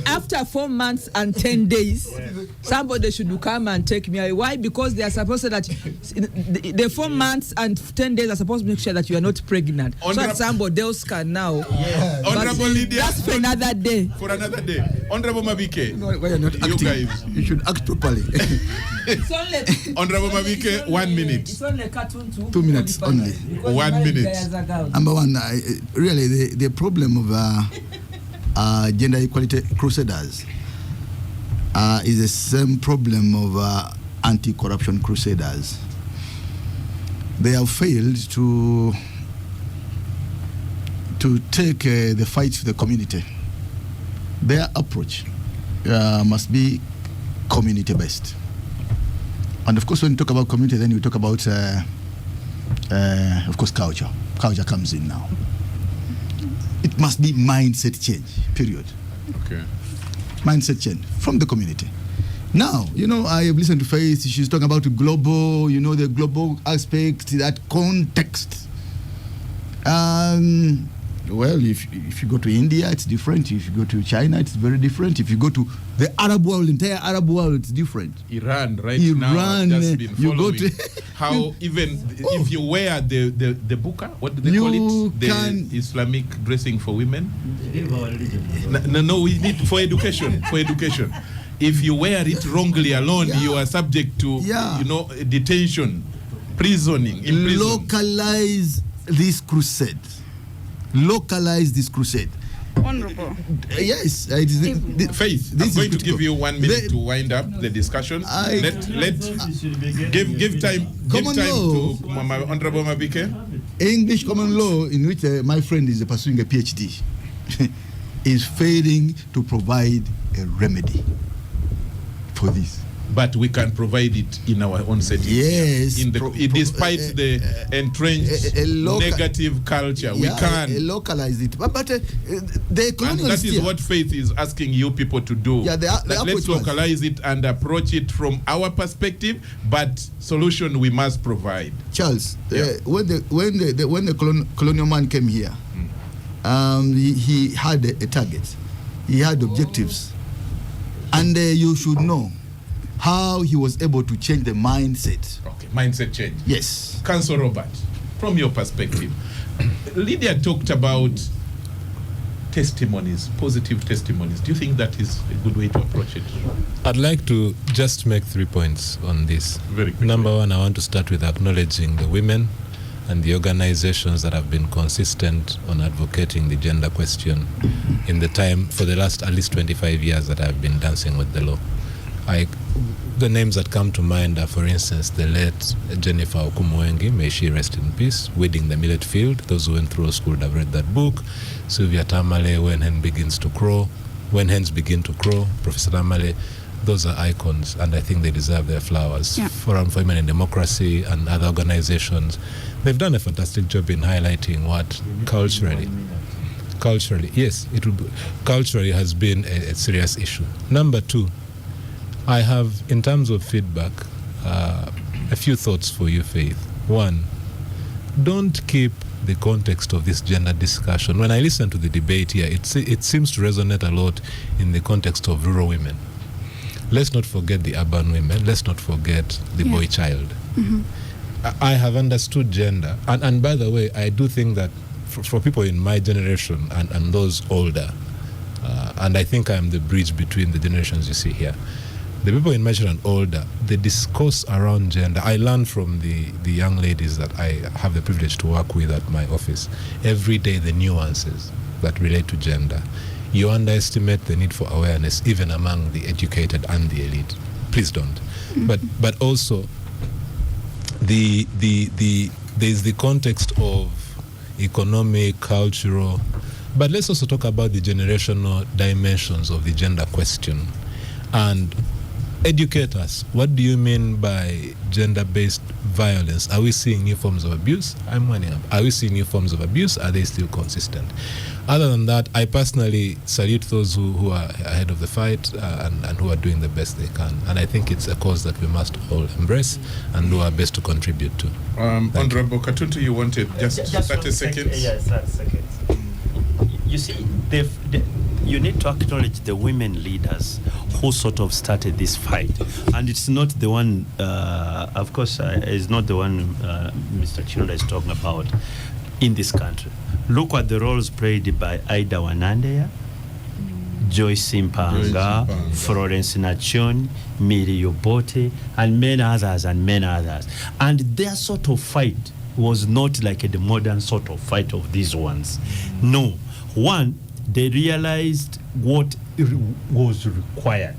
after 4 months and 10 days, somebody should come and take me away. Why? Because they are supposed to that the 4 months and 10 days are supposed to make sure that you are not pregnant. So that somebody else can now. Yeah. Honorable Lydia, that's for another day. For another day. Honorable Mavike, why you're not acting? Guys, you should act properly. Honorable Mavike, 1 minute. It's only 2 minutes only. 1 minute. Number one, really the problem of gender equality crusaders is the same problem of anti-corruption crusaders. They have failed to take the fight to the community. Their approach must be community-based. And of course, when you talk about community, then you talk about, of course, culture. Culture comes in now. It must be mindset change, period. Okay. Mindset change from the community. Now, I have listened to Faith. She's talking about the global, the global aspect, that context. Well, if you go to India, it's different. If you go to China, it's very different. If you go to the Arab world, entire Arab world, it's different. Iran now, I've just been you go following to how even if you wear the burqa, what do they call it? The Islamic dressing for women. No, we need for education. If you wear it wrongly alone, you are subject to detention, prisoning. Localize this crusade. Honorable. Yes, Faith. I'm going to give you 1 minute to wind up the discussion. Give time to Mama Honorable Mabike. English common law, in which my friend is pursuing a PhD, is failing to provide a remedy for this. But we can provide it in our own setting. Yes. Despite the entrenched negative culture, we can localize it. But the and that is what Faith is asking you people to do. Let's localize it and approach it from our perspective, but solution we must provide. Charles, when the colonial man came here, he had a target. He had objectives. And you should know how he was able to change the mindset. Okay, mindset change. Yes. Council Robert, from your perspective, Lydia talked about testimonies, positive testimonies. Do you think that is a good way to approach it? I'd like to just make 3 points on this. Very quickly. Number one, I want to start with acknowledging the women and the organizations that have been consistent on advocating the gender question in the time for the last at least 25 years that I've been dancing with the law. The names that come to mind are, for instance, the late Jennifer Okumuwengi, may she rest in peace, Weeding the Millet Field. Those who went through school would have read that book. Sylvia Tamale, When Hens Begin to Crow, Professor Tamale. Those are icons, and I think they deserve their flowers. Yeah. Forum for Women in Democracy and other organizations, they've done a fantastic job in highlighting what culturally, yes, culturally has been a serious issue. Number two, I have, in terms of feedback, a few thoughts for you, Faith. One, don't keep the context of this gender discussion. When I listen to the debate here, it seems to resonate a lot in the context of rural women. Let's not forget the urban women. Let's not forget the boy child. Mm-hmm. I have understood gender. And by the way, I do think that for people in my generation and those older, and I think I'm the bridge between the generations you see here, the people in my generation and older, the discourse around gender, I learn from the young ladies that I have the privilege to work with at my office. Every day, the nuances that relate to gender. You underestimate the need for awareness even among the educated and the elite. Please don't. Mm-hmm. But also there's the context of economic, cultural, but let's also talk about the generational dimensions of the gender question. And educate us. What do you mean by gender-based violence? Are we seeing new forms of abuse? I'm wondering, are we seeing new forms of abuse? Are they still consistent? Other than that, I personally salute those who are ahead of the fight and who are doing the best they can. And I think it's a cause that we must all embrace and do our best to contribute to. Honorable Katuntu, you wanted just 30 seconds? Yes, 30 seconds. You see, you need to acknowledge the women leaders who sort of started this fight. And it's not the one, of course, it's not the one Mr. Childa is talking about in this country. Look at the roles played by Ida Wanandeya, Joyce Impanga, Florence Nachon, Miri Obote, and many others. And their sort of fight was not like the modern sort of fight of these ones. No. One, they realized what was required.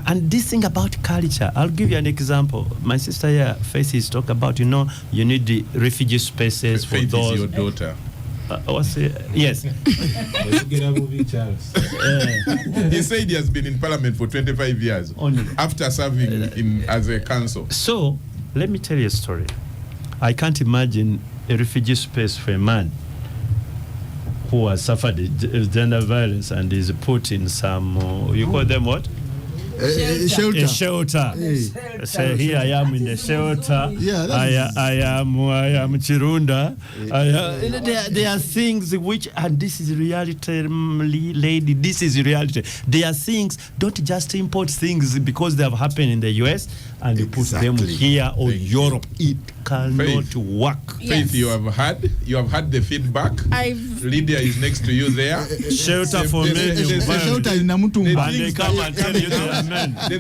And this thing about culture, I'll give you an example. My sister here, Faith, is talking about, you need the refugee spaces for Faith those. Is your daughter. What's it? Yes. He said he has been in Parliament for 25 years Only. after serving as a council. So, let me tell you a story. I can't imagine a refugee space for a man who has suffered gender violence and is put in some, you call them what? Shelter. A shelter. Hey. Say here I am in the shelter. Yeah, I am Chirunda. There are things which, and this is reality, lady. This is reality. There are things. Don't just import things because they have happened in the US and you put them here or Europe. It cannot work. Faith, you have had the feedback. Lydia is next to you there. Shelter for men. Shelter in Namutumba. And they come and tell you they are men. The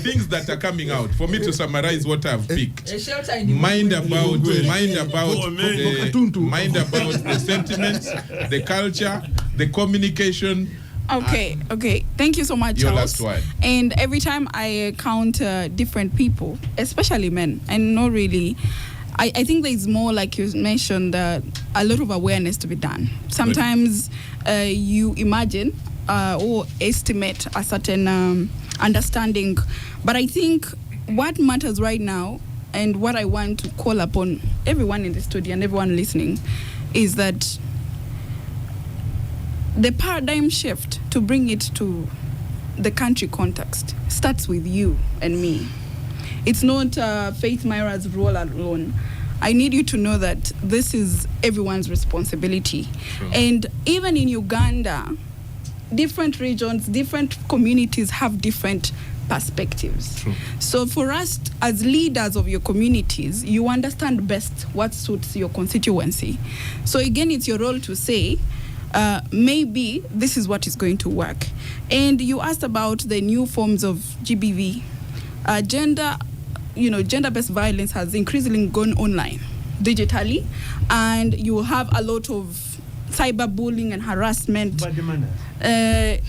things that are coming out. For me to summarize what I've picked. Mind about the sentiments, the culture, the communication. Okay. Thank you so much, Your Charles. last word. And every time I encounter different people, especially men, and not really, I think there is more, like you mentioned, a lot of awareness to be done. Sometimes you imagine or estimate a certain understanding, but I think what matters right now, and what I want to call upon everyone in the studio and everyone listening, is that the paradigm shift to bring it to the country context starts with you and me. It's not Faith Myra's role alone. I need you to know that this is everyone's responsibility. True. And even in Uganda, different regions, different communities have different perspectives. True. So for us as leaders of your communities, you understand best what suits your constituency. So again, it's your role to say, maybe this is what is going to work. And you asked about the new forms of GBV. Gender-based violence has increasingly gone online, digitally, and you have a lot of cyberbullying and harassment.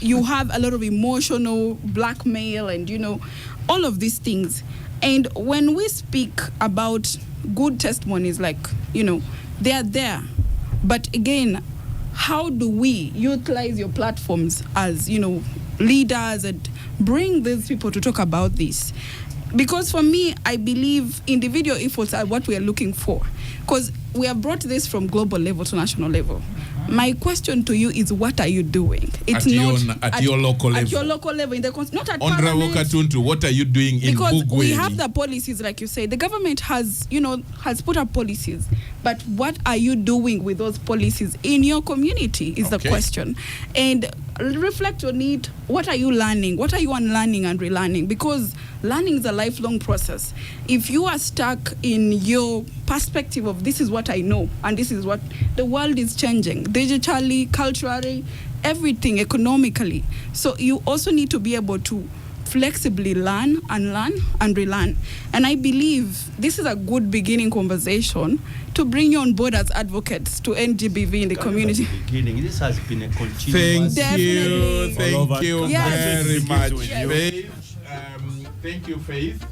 You have a lot of emotional blackmail and, all of these things. And when we speak about good testimonies, like, they are there. But again, how do we utilize your platforms as, leaders and bring these people to talk about this? Because for me, I believe individual efforts are what we are looking for. Because we have brought this from global level to national level. My question to you is, what are you doing? It's at your local level. At your local level, not at Ondra parliament. Wakatuntu, what are you doing in Because Bugwe? we have the policies, like you say. The government has put up policies. But what are you doing with those policies in your community is the question. And reflect on it. What are you learning? What are you unlearning and relearning? Because learning is a lifelong process. If you are stuck in your perspective of this is what I know and this is what the world is changing, digitally, culturally, everything, economically. So you also need to be able to flexibly learn and relearn. And I believe this is a good beginning conversation to bring you on board as advocates to end GBV in the community. This has been a continuous. Thank you Yes. very much, Faith. Thank you, Faith.